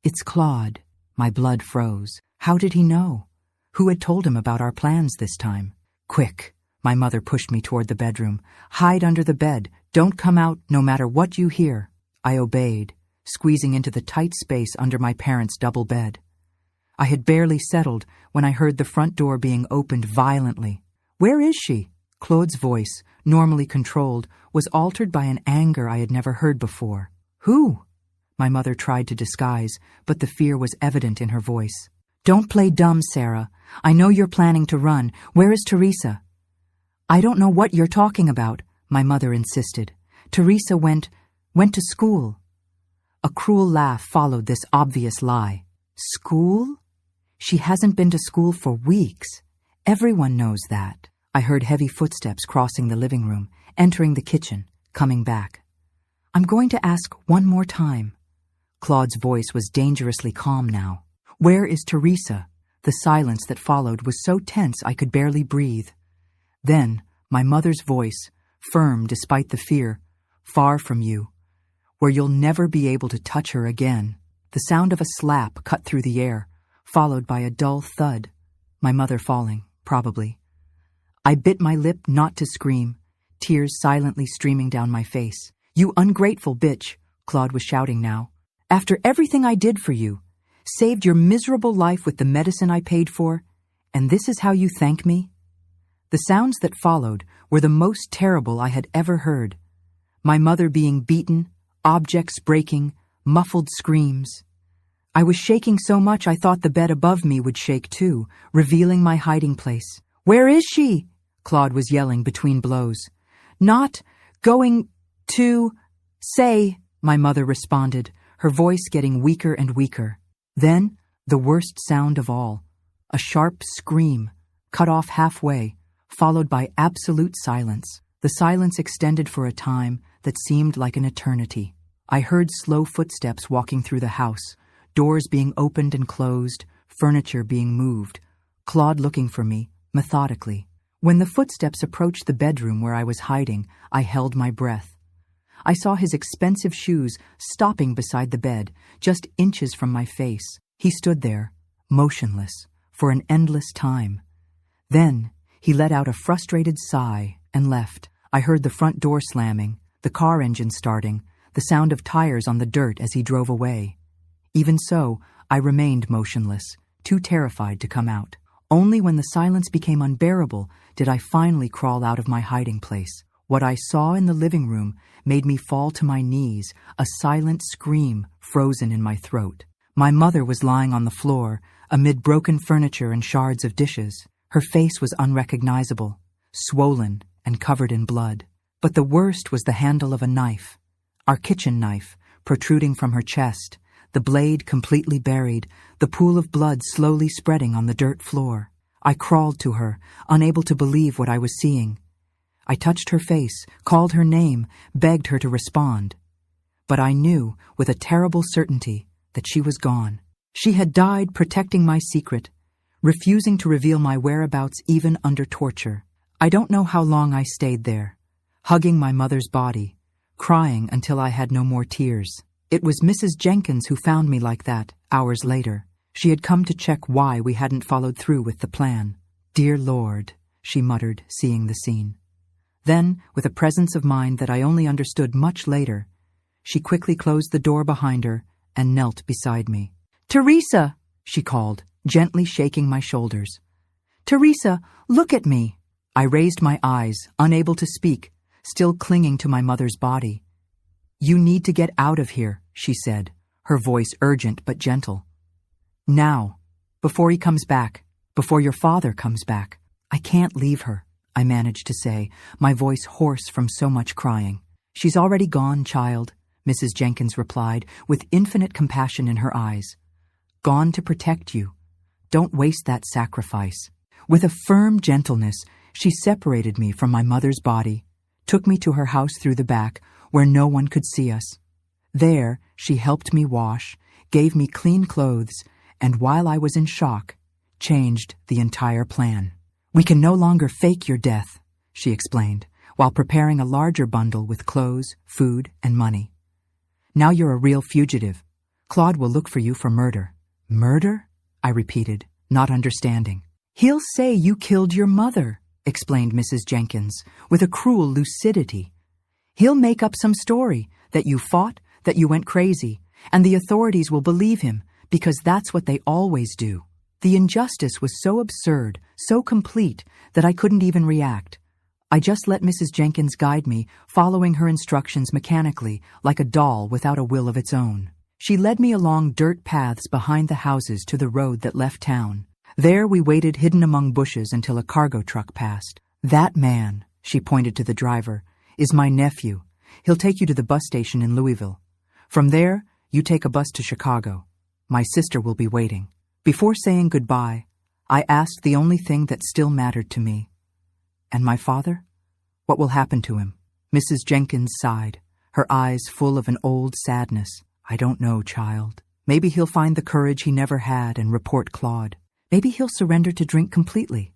Speaker 1: "It's Claude." My blood froze. How did he know? Who had told him about our plans this time? "Quick!" My mother pushed me toward the bedroom. "Hide under the bed. Don't come out no matter what you hear." I obeyed, squeezing into the tight space under my parents' double bed. I had barely settled when I heard the front door being opened violently. "Where is she?" Claude's voice, normally controlled, was altered by an anger I had never heard before. "Who?" My mother tried to disguise, but the fear was evident in her voice. "Don't play dumb, Sarah. I know you're planning to run. Where is Teresa?" "I don't know what you're talking about," my mother insisted. "Teresa went to school." A cruel laugh followed this obvious lie. "School? She hasn't been to school for weeks. Everyone knows that." I heard heavy footsteps crossing the living room, entering the kitchen, coming back. "I'm going to ask one more time." Claude's voice was dangerously calm now. "Where is Teresa?" The silence that followed was so tense I could barely breathe. Then, my mother's voice, firm despite the fear, "Far from you, where you'll never be able to touch her again." The sound of a slap cut through the air, followed by a dull thud. My mother falling, probably. I bit my lip not to scream, tears silently streaming down my face. "You ungrateful bitch," Claude was shouting now. "After everything I did for you, saved your miserable life with the medicine I paid for, and this is how you thank me?" The sounds that followed were the most terrible I had ever heard. My mother being beaten, objects breaking, muffled screams. I was shaking so much I thought the bed above me would shake too, revealing my hiding place. "Where is she?" Claude was yelling between blows. "Not going to say," my mother responded, her voice getting weaker and weaker. Then, the worst sound of all, a sharp scream, cut off halfway, followed by absolute silence. The silence extended for a time that seemed like an eternity. I heard slow footsteps walking through the house, doors being opened and closed, furniture being moved, Claude looking for me, methodically. When the footsteps approached the bedroom where I was hiding, I held my breath. I saw his expensive shoes stopping beside the bed, just inches from my face. He stood there, motionless, for an endless time. Then, he let out a frustrated sigh and left. I heard the front door slamming, the car engine starting, the sound of tires on the dirt as he drove away. Even so, I remained motionless, too terrified to come out. Only when the silence became unbearable did I finally crawl out of my hiding place. What I saw in the living room made me fall to my knees, a silent scream frozen in my throat. My mother was lying on the floor, amid broken furniture and shards of dishes. Her face was unrecognizable, swollen and covered in blood. But the worst was the handle of a knife, our kitchen knife, protruding from her chest, the blade completely buried, the pool of blood slowly spreading on the dirt floor. I crawled to her, unable to believe what I was seeing. I touched her face, called her name, begged her to respond. But I knew, with a terrible certainty, that she was gone. She had died protecting my secret, refusing to reveal my whereabouts even under torture. I don't know how long I stayed there, hugging my mother's body, crying until I had no more tears. It was Mrs. Jenkins who found me like that, hours later. She had come to check why we hadn't followed through with the plan. "Dear Lord," she muttered, seeing the scene. Then, with a presence of mind that I only understood much later, she quickly closed the door behind her and knelt beside me. "Teresa," she called, gently shaking my shoulders. "Teresa, look at me." I raised my eyes, unable to speak, still clinging to my mother's body. "You need to get out of here," she said, her voice urgent but gentle. "Now, before he comes back, before your father comes back." "I can't leave her," I managed to say, my voice hoarse from so much crying. "She's already gone, child," Mrs. Jenkins replied, with infinite compassion in her eyes. "Gone to protect you. Don't waste that sacrifice." With a firm gentleness, she separated me from my mother's body, took me to her house through the back, where no one could see us. There, she helped me wash, gave me clean clothes, and while I was in shock, changed the entire plan. "We can no longer fake your death," she explained, while preparing a larger bundle with clothes, food, and money. "Now you're a real fugitive. Claude will look for you for murder." "Murder?" I repeated, not understanding. "He'll say you killed your mother," explained Mrs. Jenkins, with a cruel lucidity. "He'll make up some story, that you fought, that you went crazy, and the authorities will believe him, because that's what they always do." The injustice was so absurd, so complete, that I couldn't even react. I just let Mrs. Jenkins guide me, following her instructions mechanically, like a doll without a will of its own. She led me along dirt paths behind the houses to the road that left town. There we waited hidden among bushes until a cargo truck passed. "That man," she pointed to the driver, "is my nephew. He'll take you to the bus station in Louisville. From there, you take a bus to Chicago. My sister will be waiting." Before saying goodbye, I asked the only thing that still mattered to me. "And my father? What will happen to him?" Mrs. Jenkins sighed, her eyes full of an old sadness. "I don't know, child. Maybe he'll find the courage he never had and report Claude. Maybe he'll surrender to drink completely.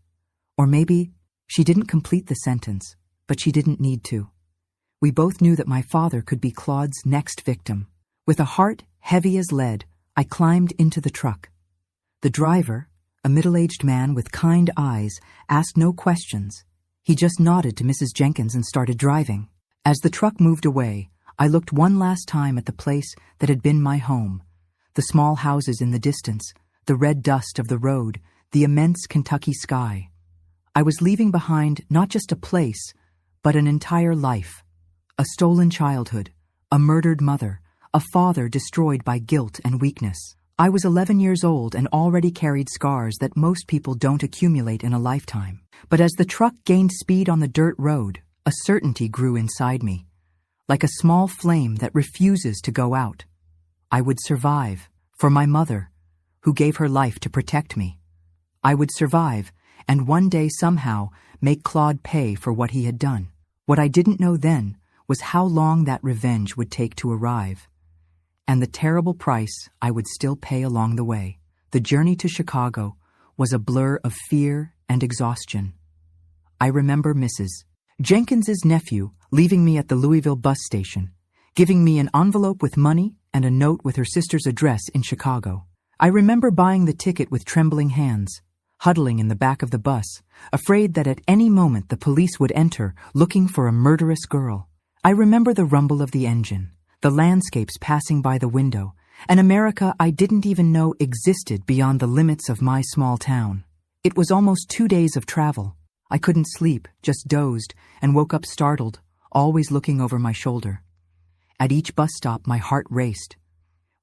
Speaker 1: Or maybe—" She didn't complete the sentence, but she didn't need to. We both knew that my father could be Claude's next victim. With a heart heavy as lead, I climbed into the truck. The driver, a middle-aged man with kind eyes, asked no questions. He just nodded to Mrs. Jenkins and started driving. As the truck moved away, I looked one last time at the place that had been my home. The small houses in the distance, the red dust of the road, the immense Kentucky sky. I was leaving behind not just a place, but an entire life. A stolen childhood, a murdered mother, a father destroyed by guilt and weakness. I was 11 years old and already carried scars that most people don't accumulate in a lifetime. But as the truck gained speed on the dirt road, a certainty grew inside me, like a small flame that refuses to go out. I would survive, for my mother, who gave her life to protect me. I would survive, and one day somehow make Claude pay for what he had done. What I didn't know then was how long that revenge would take to arrive, and the terrible price I would still pay along the way. The journey to Chicago was a blur of fear and exhaustion. I remember Mrs. Jenkins's nephew leaving me at the Louisville bus station, giving me an envelope with money and a note with her sister's address in Chicago. I remember buying the ticket with trembling hands, huddling in the back of the bus, afraid that at any moment the police would enter, looking for a murderous girl. I remember the rumble of the engine, the landscapes passing by the window, an America I didn't even know existed beyond the limits of my small town. It was almost 2 days of travel. I couldn't sleep, just dozed, and woke up startled, always looking over my shoulder. At each bus stop, my heart raced.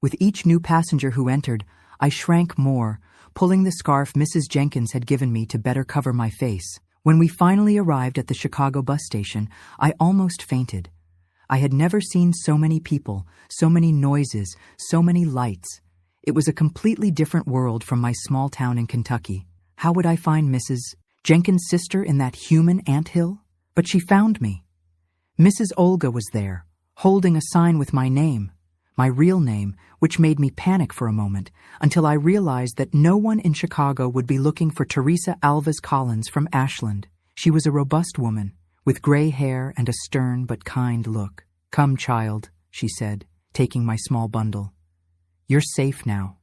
Speaker 1: With each new passenger who entered, I shrank more, pulling the scarf Mrs. Jenkins had given me to better cover my face. When we finally arrived at the Chicago bus station, I almost fainted. I had never seen so many people, so many noises, so many lights. It was a completely different world from my small town in Kentucky. How would I find Mrs. Jenkins' sister in that human anthill? But she found me. Mrs. Olga was there, holding a sign with my name, my real name, which made me panic for a moment, until I realized that no one in Chicago would be looking for Teresa Alves Collins from Ashland. She was a robust woman, with gray hair and a stern but kind look. "Come, child," she said, taking my small bundle. "You're safe now."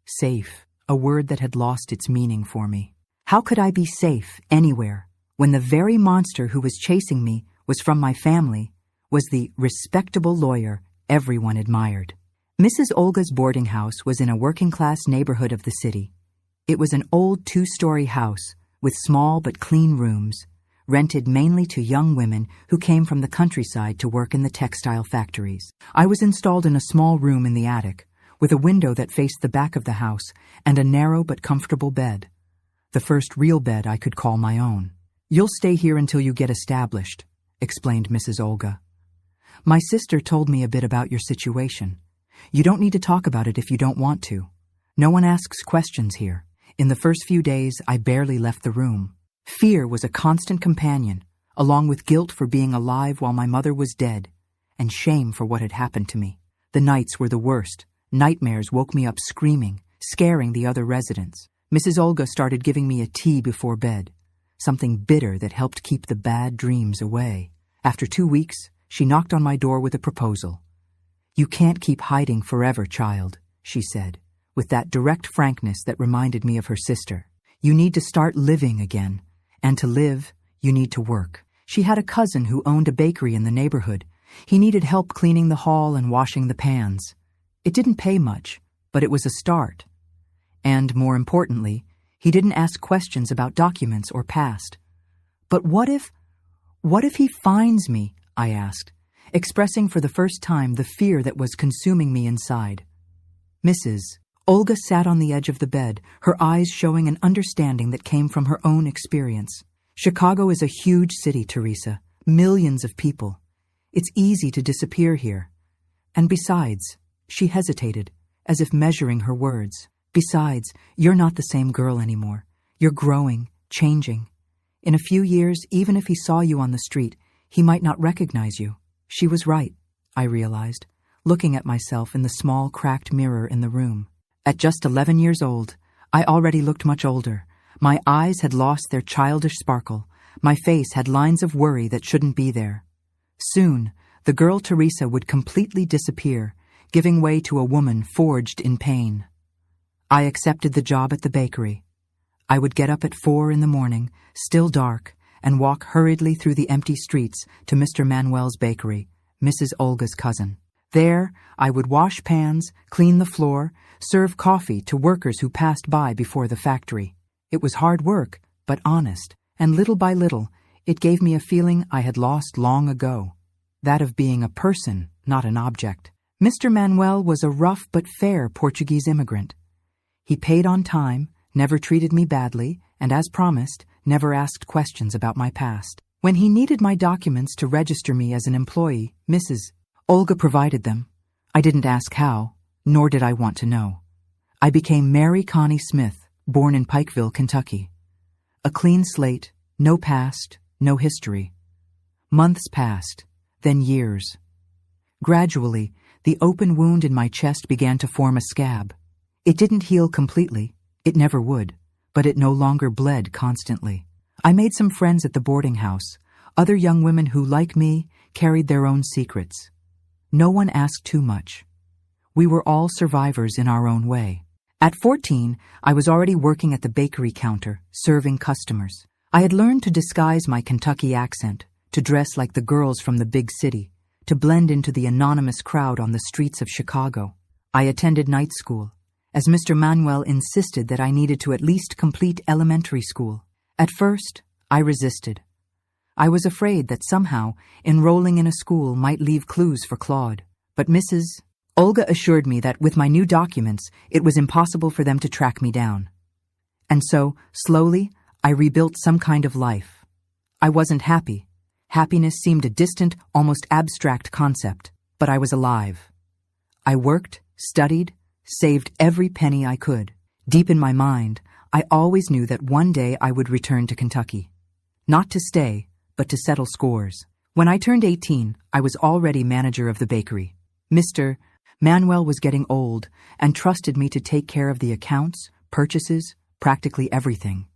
Speaker 1: Safe, a word that had lost its meaning for me. How could I be safe anywhere when the very monster who was chasing me was from my family, was the respectable lawyer everyone admired? Mrs. Olga's boarding house was in a working-class neighborhood of the city. It was an old 2-story house with small but clean rooms, rented mainly to young women who came from the countryside to work in the textile factories. I was installed in a small room in the attic, with a window that faced the back of the house and a narrow but comfortable bed. The first real bed I could call my own. "You'll stay here until you get established," explained Mrs. Olga. "My sister told me a bit about your situation. You don't need to talk about it if you don't want to. No one asks questions here. In the first few days, I barely left the room. Fear was a constant companion, along with guilt for being alive while my mother was dead, and shame for what had happened to me. The nights were the worst. Nightmares woke me up screaming, scaring the other residents. Mrs. Olga started giving me a tea before bed, something bitter that helped keep the bad dreams away. After 2 weeks, she knocked on my door with a proposal. "You can't keep hiding forever, child," she said, with that direct frankness that reminded me of her sister. "You need to start living again, and to live, you need to work." She had a cousin who owned a bakery in the neighborhood. He needed help cleaning the hall and washing the pans. It didn't pay much, but it was a start. And more importantly, he didn't ask questions about documents or past. "But what if he finds me?" I asked, expressing for the first time the fear that was consuming me inside. Mrs. Olga sat on the edge of the bed, her eyes showing an understanding that came from her own experience. "Chicago is a huge city, Teresa. Millions of people. It's easy to disappear here. And besides," she hesitated, as if measuring her words, "besides, you're not the same girl anymore. You're growing, changing. In a few years, even if he saw you on the street, he might not recognize you." She was right, I realized, looking at myself in the small, cracked mirror in the room. At just 11 years old, I already looked much older. My eyes had lost their childish sparkle. My face had lines of worry that shouldn't be there. Soon, the girl Teresa would completely disappear, giving way to a woman forged in pain. I accepted the job at the bakery. I would get up at 4 in the morning, still dark, and walk hurriedly through the empty streets to Mr. Manuel's bakery, Mrs. Olga's cousin. There, I would wash pans, clean the floor, serve coffee to workers who passed by before the factory. It was hard work, but honest, and little by little, it gave me a feeling I had lost long ago, that of being a person, not an object. Mr. Manuel was a rough but fair Portuguese immigrant. He paid on time, never treated me badly, and as promised, never asked questions about my past. When he needed my documents to register me as an employee, Mrs. Olga provided them. I didn't ask how, nor did I want to know. I became Mary Connie Smith, born in Pikeville, Kentucky. A clean slate, no past, no history. Months passed, then years. Gradually, the open wound in my chest began to form a scab. It didn't heal completely, it never would, but it no longer bled constantly. I made some friends at the boarding house, other young women who, like me, carried their own secrets. No one asked too much. We were all survivors in our own way. At 14, I was already working at the bakery counter, serving customers. I had learned to disguise my Kentucky accent, to dress like the girls from the big city, to blend into the anonymous crowd on the streets of Chicago. I attended night school, as Mr. Manuel insisted that I needed to at least complete elementary school. At first, I resisted. I was afraid that somehow enrolling in a school might leave clues for Claude. But Mrs. Olga assured me that with my new documents, it was impossible for them to track me down. And so, slowly, I rebuilt some kind of life. I wasn't happy. Happiness seemed a distant, almost abstract concept, but I was alive. I worked, studied, saved every penny I could. Deep in my mind, I always knew that one day I would return to Kentucky. Not to stay, but to settle scores. When I turned 18, I was already manager of the bakery. Mr. Manuel was getting old and trusted me to take care of the accounts, purchases, practically everything.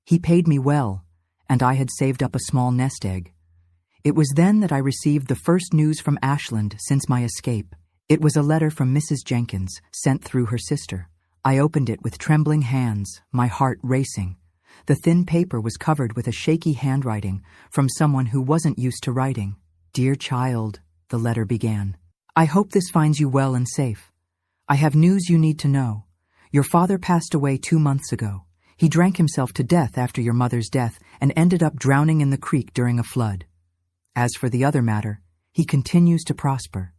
Speaker 1: He paid me well, and I had saved up a small nest egg. It was then that I received the first news from Ashland since my escape. It was a letter from Mrs. Jenkins, sent through her sister. I opened it with trembling hands, my heart racing. The thin paper was covered with a shaky handwriting from someone who wasn't used to writing. "Dear child," the letter began, "I hope this finds you well and safe. I have news you need to know. Your father passed away 2 months ago. He drank himself to death after your mother's death and ended up drowning in the creek during a flood. As for the other matter, he continues to prosper.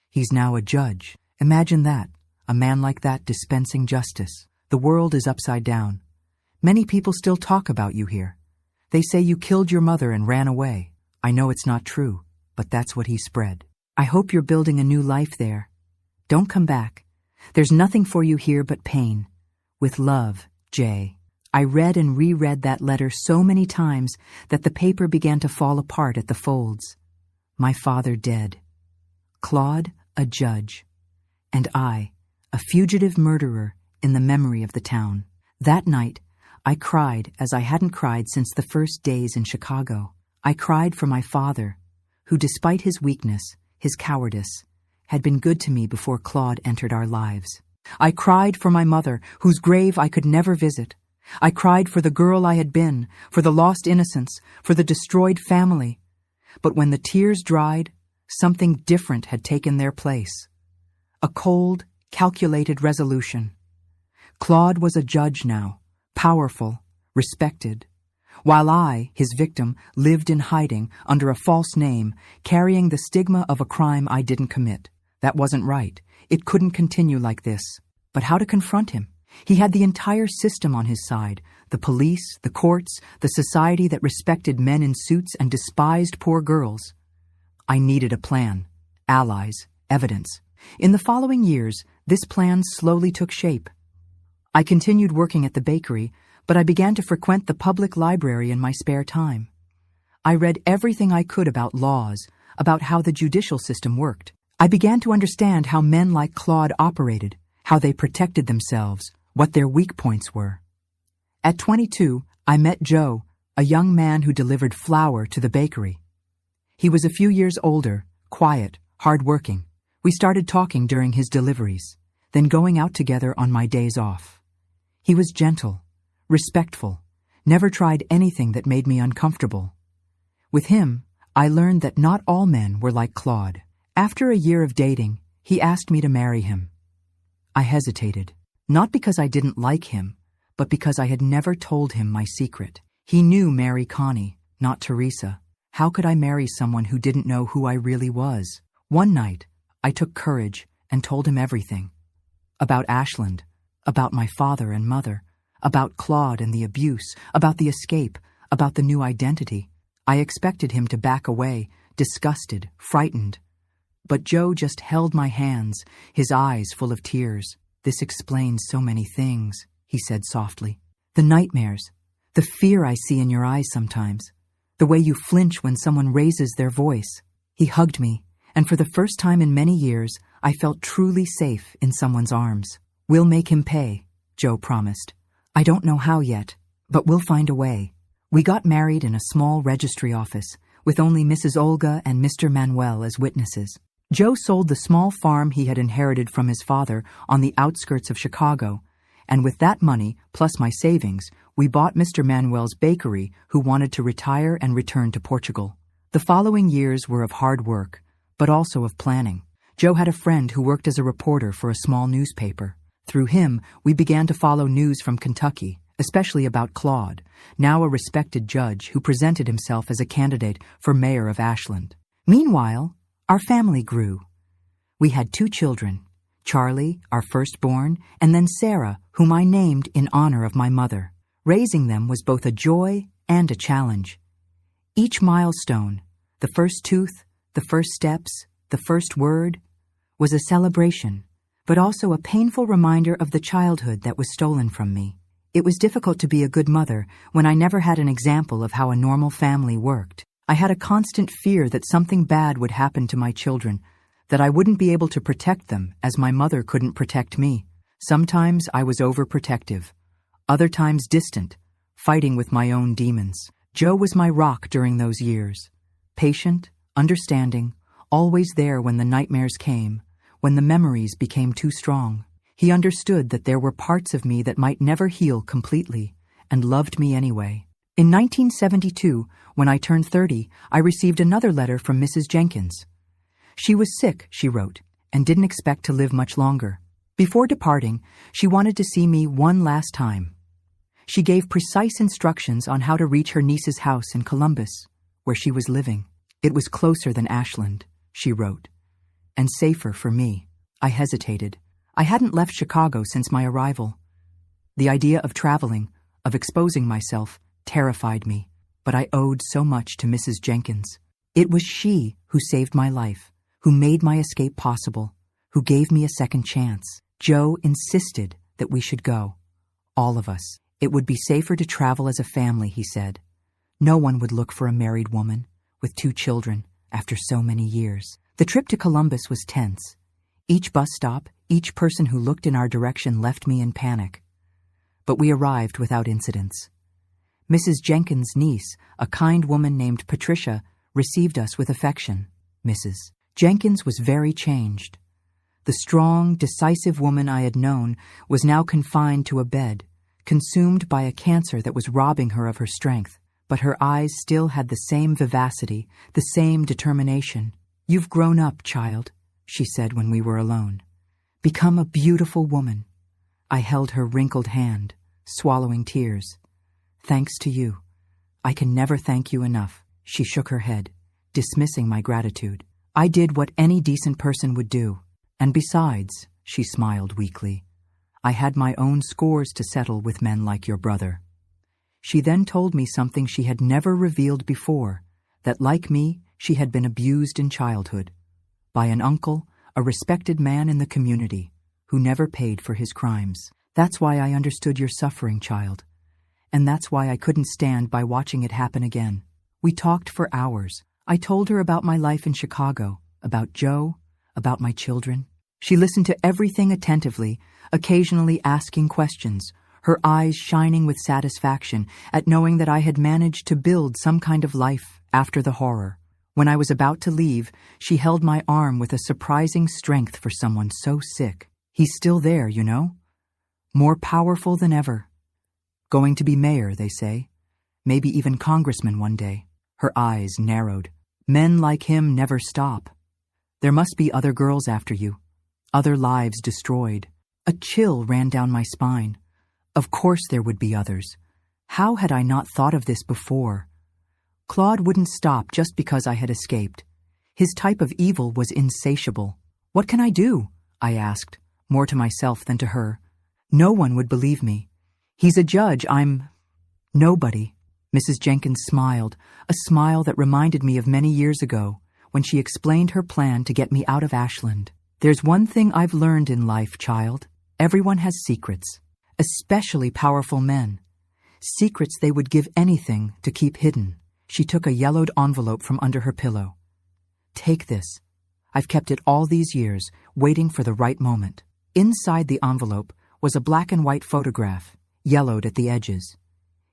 Speaker 1: He's now a judge. Imagine that, a man like that dispensing justice. The world is upside down. Many people still talk about you here. They say you killed your mother and ran away. I know it's not true, but that's what he spread. I hope you're building a new life there. Don't come back. There's nothing for you here but pain. With love, Jay." I read and reread that letter so many times that the paper began to fall apart at the folds. My father dead. Claude, a judge, and I, a fugitive murderer in the memory of the town. That night, I cried as I hadn't cried since the first days in Chicago. I cried for my father, who despite his weakness, his cowardice, had been good to me before Claude entered our lives. I cried for my mother, whose grave I could never visit. I cried for the girl I had been, for the lost innocence, for the destroyed family. But when the tears dried, something different had taken their place. A cold, calculated resolution. Claude was a judge now, powerful, respected, while I, his victim, lived in hiding under a false name, carrying the stigma of a crime I didn't commit. That wasn't right. It couldn't continue like this. But how to confront him? He had the entire system on his side, the police, the courts, the society that respected men in suits and despised poor girls. I needed a plan, allies, evidence. In the following years, this plan slowly took shape. I continued working at the bakery, but I began to frequent the public library in my spare time. I read everything I could about laws, about how the judicial system worked. I began to understand how men like Claude operated, how they protected themselves, what their weak points were. At 22, I met Joe, a young man who delivered flour to the bakery. He was a few years older, quiet, hard-working. We started talking during his deliveries, then going out together on my days off. He was gentle, respectful, never tried anything that made me uncomfortable. With him, I learned that not all men were like Claude. After a year of dating, he asked me to marry him. I hesitated, not because I didn't like him, but because I had never told him my secret. He knew Mary Connie, not Teresa. How could I marry someone who didn't know who I really was? One night, I took courage and told him everything. About Ashland, about my father and mother, about Claude and the abuse, about the escape, about the new identity. I expected him to back away, disgusted, frightened. But Joe just held my hands, his eyes full of tears. "This explains so many things," he said softly. "The nightmares, the fear I see in your eyes sometimes, the way you flinch when someone raises their voice." He hugged me, and for the first time in many years, I felt truly safe in someone's arms. "We'll make him pay," Joe promised. "I don't know how yet, but we'll find a way." We got married in a small registry office, with only Mrs. Olga and Mr. Manuel as witnesses. Joe sold the small farm he had inherited from his father on the outskirts of Chicago, and with that money, plus my savings, we bought Mr. Manuel's bakery, who wanted to retire and return to Portugal. The following years were of hard work, but also of planning. Joe had a friend who worked as a reporter for a small newspaper. Through him, we began to follow news from Kentucky, especially about Claude, now a respected judge who presented himself as a candidate for mayor of Ashland. Meanwhile, our family grew. We had 2 children, Charlie, our firstborn, and then Sarah, whom I named in honor of my mother. Raising them was both a joy and a challenge. Each milestone, the first tooth, the first steps, the first word, was a celebration, but also a painful reminder of the childhood that was stolen from me. It was difficult to be a good mother when I never had an example of how a normal family worked. I had a constant fear that something bad would happen to my children, that I wouldn't be able to protect them as my mother couldn't protect me. Sometimes I was overprotective, other times distant, fighting with my own demons. Joe was my rock during those years. Patient, understanding, always there when the nightmares came, when the memories became too strong. He understood that there were parts of me that might never heal completely, and loved me anyway. In 1972, when I turned 30, I received another letter from Mrs. Jenkins. She was sick, she wrote, and didn't expect to live much longer. Before departing, she wanted to see me one last time. She gave precise instructions on how to reach her niece's house in Columbus, where she was living. It was closer than Ashland, she wrote, and safer for me. I hesitated. I hadn't left Chicago since my arrival. The idea of traveling, of exposing myself, terrified me, but I owed so much to Mrs. Jenkins. It was she who saved my life, who made my escape possible, who gave me a second chance. Joe insisted that we should go. All of us. It would be safer to travel as a family, he said. No one would look for a married woman with 2 children after so many years. The trip to Columbus was tense. Each bus stop, each person who looked in our direction left me in panic. But we arrived without incidents. Mrs. Jenkins' niece, a kind woman named Patricia, received us with affection. Mrs. Jenkins was very changed. The strong, decisive woman I had known was now confined to a bed, consumed by a cancer that was robbing her of her strength, but her eyes still had the same vivacity, the same determination. "You've grown up, child," she said when we were alone. "Become a beautiful woman." I held her wrinkled hand, swallowing tears. "Thanks to you. I can never thank you enough." She shook her head, dismissing my gratitude. "I did what any decent person would do. And besides," she smiled weakly, "I had my own scores to settle with men like your brother." She then told me something she had never revealed before, that like me, she had been abused in childhood by an uncle, a respected man in the community, who never paid for his crimes. "That's why I understood your suffering, child. And that's why I couldn't stand by watching it happen again." We talked for hours. I told her about my life in Chicago, about Joe, about my children. She listened to everything attentively, occasionally asking questions, her eyes shining with satisfaction at knowing that I had managed to build some kind of life after the horror. When I was about to leave, she held my arm with a surprising strength for someone so sick. "He's still there, you know? More powerful than ever. Going to be mayor, they say. Maybe even congressman one day." Her eyes narrowed. "Men like him never stop. There must be other girls after you. Other lives destroyed." A chill ran down my spine. Of course there would be others. How had I not thought of this before? Claude wouldn't stop just because I had escaped. His type of evil was insatiable. "What can I do?" I asked, more to myself than to her. "No one would believe me. He's a judge. I'm nobody." Mrs. Jenkins smiled, a smile that reminded me of many years ago, when she explained her plan to get me out of Ashland. "There's one thing I've learned in life, child. Everyone has secrets, especially powerful men. Secrets they would give anything to keep hidden." She took a yellowed envelope from under her pillow. "Take this. I've kept it all these years, waiting for the right moment." Inside the envelope was a black and white photograph, yellowed at the edges.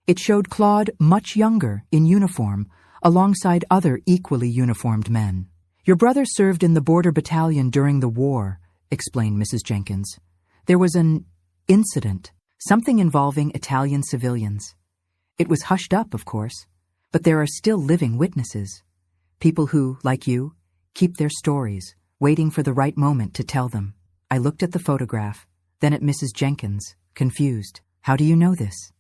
Speaker 1: It showed Claude much younger, in uniform, alongside other equally uniformed men. "Your brother served in the border battalion during the war," explained Mrs. Jenkins. "There was an incident, something involving Italian civilians. It was hushed up, of course, but there are still living witnesses. People who, like you, keep their stories, waiting for the right moment to tell them." I looked at the photograph, then at Mrs. Jenkins, confused. "How do you know this?"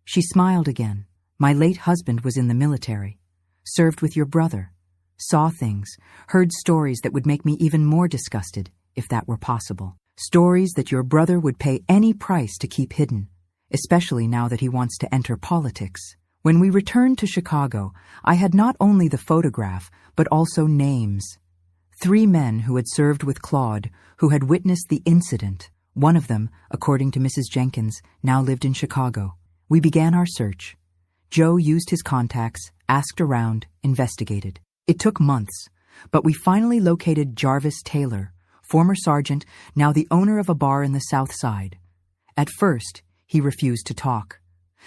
Speaker 1: She smiled again. "My late husband was in the military, served with your brother, saw things, heard stories that would make me even more disgusted, if that were possible. Stories that your brother would pay any price to keep hidden, especially now that he wants to enter politics." When we returned to Chicago, I had not only the photograph, but also names. 3 men who had served with Claude, who had witnessed the incident. One of them, according to Mrs. Jenkins, now lived in Chicago. We began our search. Joe used his contacts, asked around, investigated. It took months, but we finally located Jarvis Taylor, former sergeant, now the owner of a bar in the South Side. At first, he refused to talk.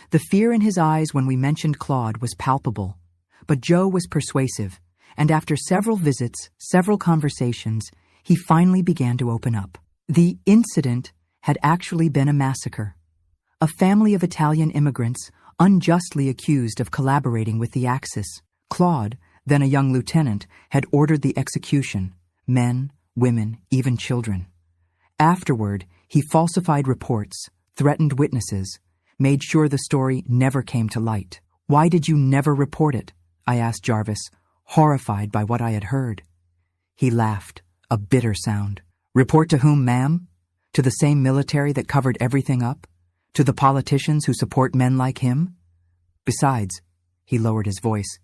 Speaker 1: The fear in his eyes when we mentioned Claude was palpable, but Joe was persuasive, and after several visits, several conversations, he finally began to open up. The incident had actually been a massacre. A family of Italian immigrants unjustly accused of collaborating with the Axis. Claude, then a young lieutenant, had ordered the execution, men, women, even children. Afterward, he falsified reports, threatened witnesses, made sure the story never came to light. "Why did you never report it?" I asked Jarvis, horrified by what I had heard. He laughed, a bitter sound. "Report to whom, ma'am? To the same military that covered everything up? To the politicians who support men like him? Besides," he lowered his voice,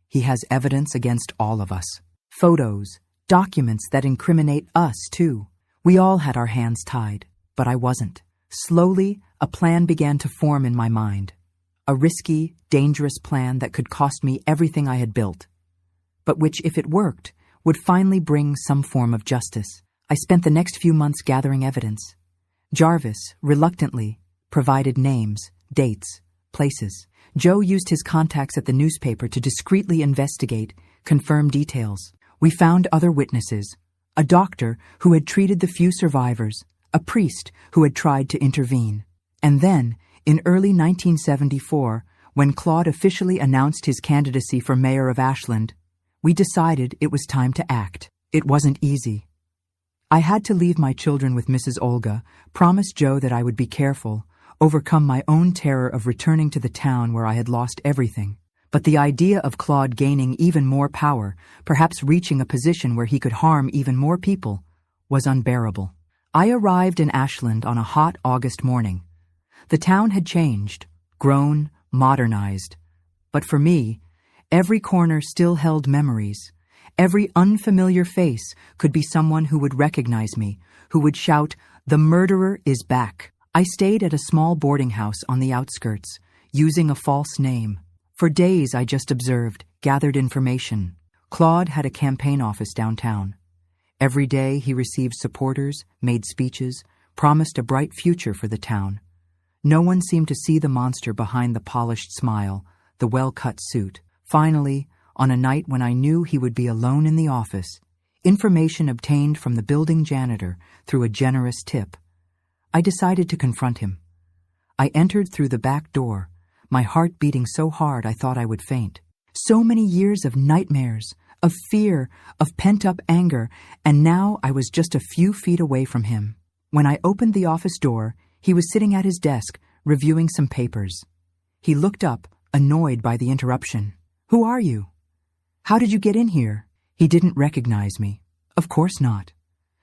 Speaker 1: "he has evidence against all of us. Photos, documents that incriminate us, too. We all had our hands tied, but I wasn't." Slowly, a plan began to form in my mind. A risky, dangerous plan that could cost me everything I had built, but which, if it worked, would finally bring some form of justice. I spent the next few months gathering evidence. Jarvis, reluctantly, provided names, dates, places. Joe used his contacts at the newspaper to discreetly investigate, confirm details. We found other witnesses, a doctor who had treated the few survivors, a priest who had tried to intervene. And then, in early 1974, when Claude officially announced his candidacy for mayor of Ashland, we decided it was time to act. It wasn't easy. I had to leave my children with Mrs. Olga, promise Joe that I would be careful, overcome my own terror of returning to the town where I had lost everything. But the idea of Claude gaining even more power, perhaps reaching a position where he could harm even more people, was unbearable. I arrived in Ashland on a hot August morning. The town had changed, grown, modernized. But for me, every corner still held memories. Every unfamiliar face could be someone who would recognize me, who would shout, "The murderer is back." I stayed at a small boarding house on the outskirts, using a false name. For days I just observed, gathered information. Claude had a campaign office downtown. Every day he received supporters, made speeches, promised a bright future for the town. No one seemed to see the monster behind the polished smile, the well-cut suit. Finally, on a night when I knew he would be alone in the office, information obtained from the building janitor through a generous tip, I decided to confront him. I entered through the back door, my heart beating so hard I thought I would faint. So many years of nightmares, of fear, of pent-up anger, and now I was just a few feet away from him. When I opened the office door, he was sitting at his desk, reviewing some papers. He looked up, annoyed by the interruption. "Who are you? How did you get in here?" He didn't recognize me. Of course not.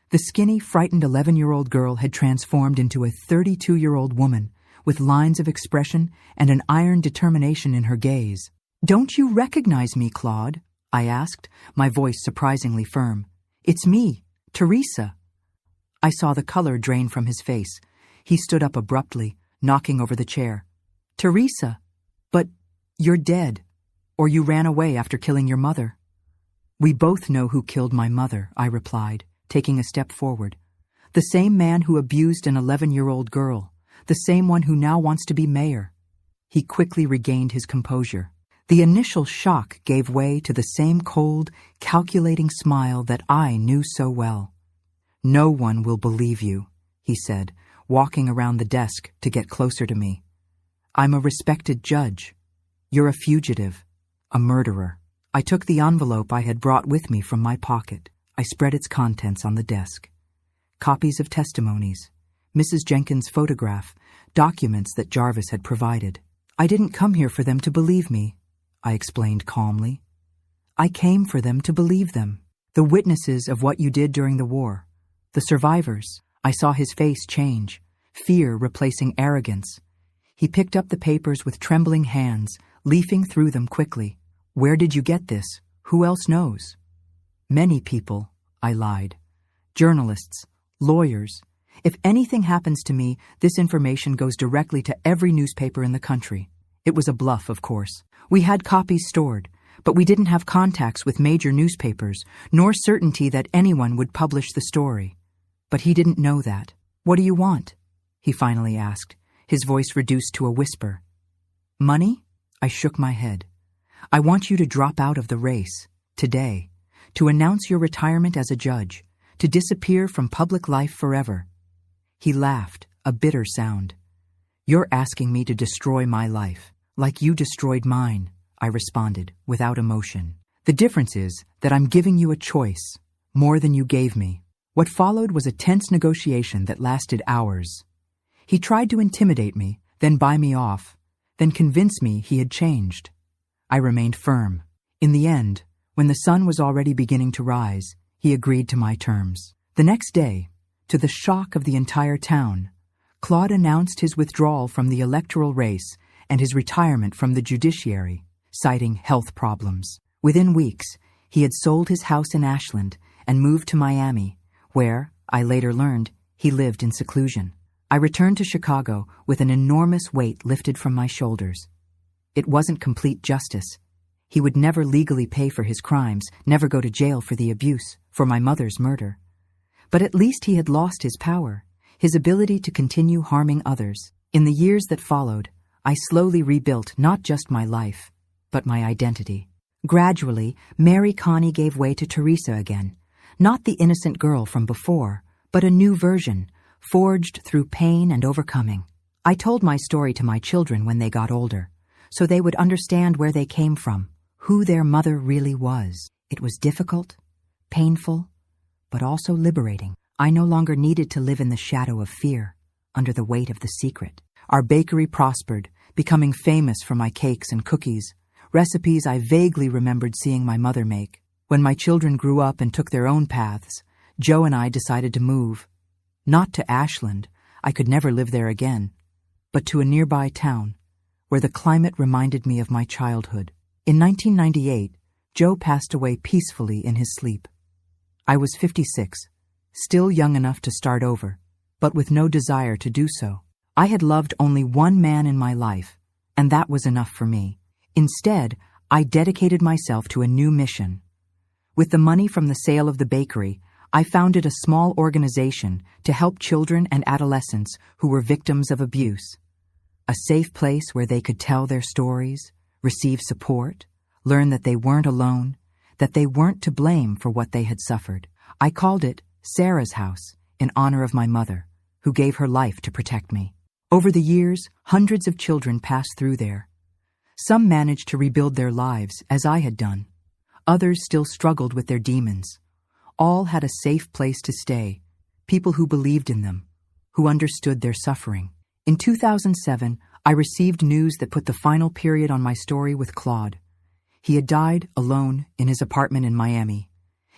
Speaker 1: The skinny, frightened 11-year-old girl had transformed into a 32-year-old woman with lines of expression and an iron determination in her gaze. "Don't you recognize me, Claude?" I asked, my voice surprisingly firm. "It's me, Teresa." I saw the color drain from his face. He stood up abruptly, knocking over the chair. "Teresa, but you're dead, or you ran away after killing your mother." "We both know who killed my mother," I replied, taking a step forward. "The same man who abused an 11-year-old girl, the same one who now wants to be mayor." He quickly regained his composure. The initial shock gave way to the same cold, calculating smile that I knew so well. "No one will believe you," he said, walking around the desk to get closer to me. "I'm a respected judge. You're a fugitive, a murderer." I took the envelope I had brought with me from my pocket. I spread its contents on the desk. Copies of testimonies, Mrs. Jenkins' photograph, documents that Jarvis had provided. "I didn't come here for them to believe me," I explained calmly. "I came for them to believe them. The witnesses of what you did during the war. The survivors." I saw his face change, fear replacing arrogance. He picked up the papers with trembling hands, leafing through them quickly. "Where did you get this? Who else knows?" "Many people," I lied. "Journalists, lawyers. If anything happens to me, this information goes directly to every newspaper in the country." It was a bluff, of course. We had copies stored, but we didn't have contacts with major newspapers, nor certainty that anyone would publish the story. But he didn't know that. "What do you want?" he finally asked, his voice reduced to a whisper. "Money?" I shook my head. "I want you to drop out of the race, today, to announce your retirement as a judge, to disappear from public life forever." He laughed, a bitter sound. "You're asking me to destroy my life, like you destroyed mine," I responded, without emotion. "The difference is that I'm giving you a choice, more than you gave me." What followed was a tense negotiation that lasted hours. He tried to intimidate me, then buy me off, then convince me he had changed. I remained firm. In the end, when the sun was already beginning to rise, he agreed to my terms. The next day, to the shock of the entire town, Claude announced his withdrawal from the electoral race and his retirement from the judiciary, citing health problems. Within weeks, he had sold his house in Ashland and moved to Miami, where, I later learned, he lived in seclusion. I returned to Chicago with an enormous weight lifted from my shoulders. It wasn't complete justice. He would never legally pay for his crimes, never go to jail for the abuse, for my mother's murder. But at least he had lost his power, his ability to continue harming others. In the years that followed, I slowly rebuilt not just my life, but my identity. Gradually, Mary Connie gave way to Teresa again, not the innocent girl from before, but a new version, forged through pain and overcoming. I told my story to my children when they got older, so they would understand where they came from, who their mother really was. It was difficult, painful, but also liberating. I no longer needed to live in the shadow of fear, under the weight of the secret. Our bakery prospered, becoming famous for my cakes and cookies, recipes I vaguely remembered seeing my mother make. When my children grew up and took their own paths, Joe and I decided to move. Not to Ashland, I could never live there again, but to a nearby town, where the climate reminded me of my childhood. In 1998, Joe passed away peacefully in his sleep. I was 56, still young enough to start over, but with no desire to do so. I had loved only one man in my life, and that was enough for me. Instead, I dedicated myself to a new mission. With the money from the sale of the bakery, I founded a small organization to help children and adolescents who were victims of abuse. A safe place where they could tell their stories, receive support, learn that they weren't alone, that they weren't to blame for what they had suffered. I called it Sarah's House in honor of my mother, who gave her life to protect me. Over the years, hundreds of children passed through there. Some managed to rebuild their lives, as I had done. Others still struggled with their demons. All had a safe place to stay, people who believed in them, who understood their suffering. In 2007, I received news that put the final period on my story with Claude. He had died alone in his apartment in Miami.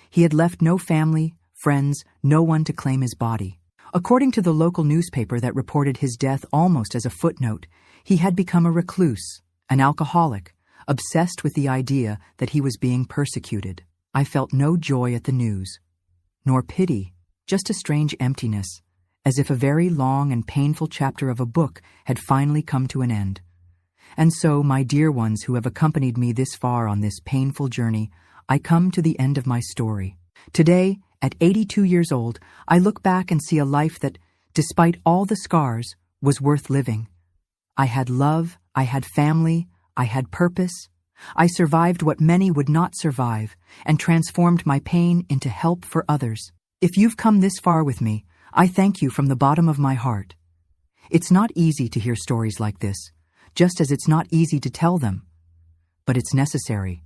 Speaker 1: He had left no family, friends, no one to claim his body. According to the local newspaper that reported his death almost as a footnote, he had become a recluse, an alcoholic, obsessed with the idea that he was being persecuted. I felt no joy at the news, nor pity, just a strange emptiness, as if a very long and painful chapter of a book had finally come to an end. And so, my dear ones who have accompanied me this far on this painful journey, I come to the end of my story. Today, at 82 years old, I look back and see a life that, despite all the scars, was worth living. I had love, I had family, I had purpose. I survived what many would not survive and transformed my pain into help for others. If you've come this far with me, I thank you from the bottom of my heart. It's not easy to hear stories like this, just as it's not easy to tell them. But it's necessary.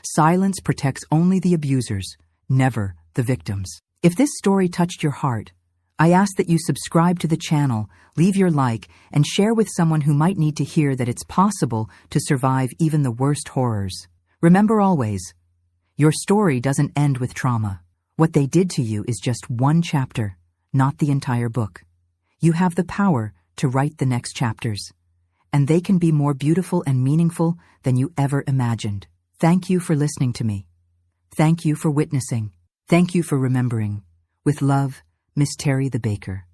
Speaker 1: Silence protects only the abusers, never the victims. If this story touched your heart, I ask that you subscribe to the channel, leave your like, and share with someone who might need to hear that it's possible to survive even the worst horrors. Remember always, your story doesn't end with trauma. What they did to you is just one chapter, not the entire book. You have the power to write the next chapters, and they can be more beautiful and meaningful than you ever imagined. Thank you for listening to me. Thank you for witnessing. Thank you for remembering. With love, Miss Terry the Baker.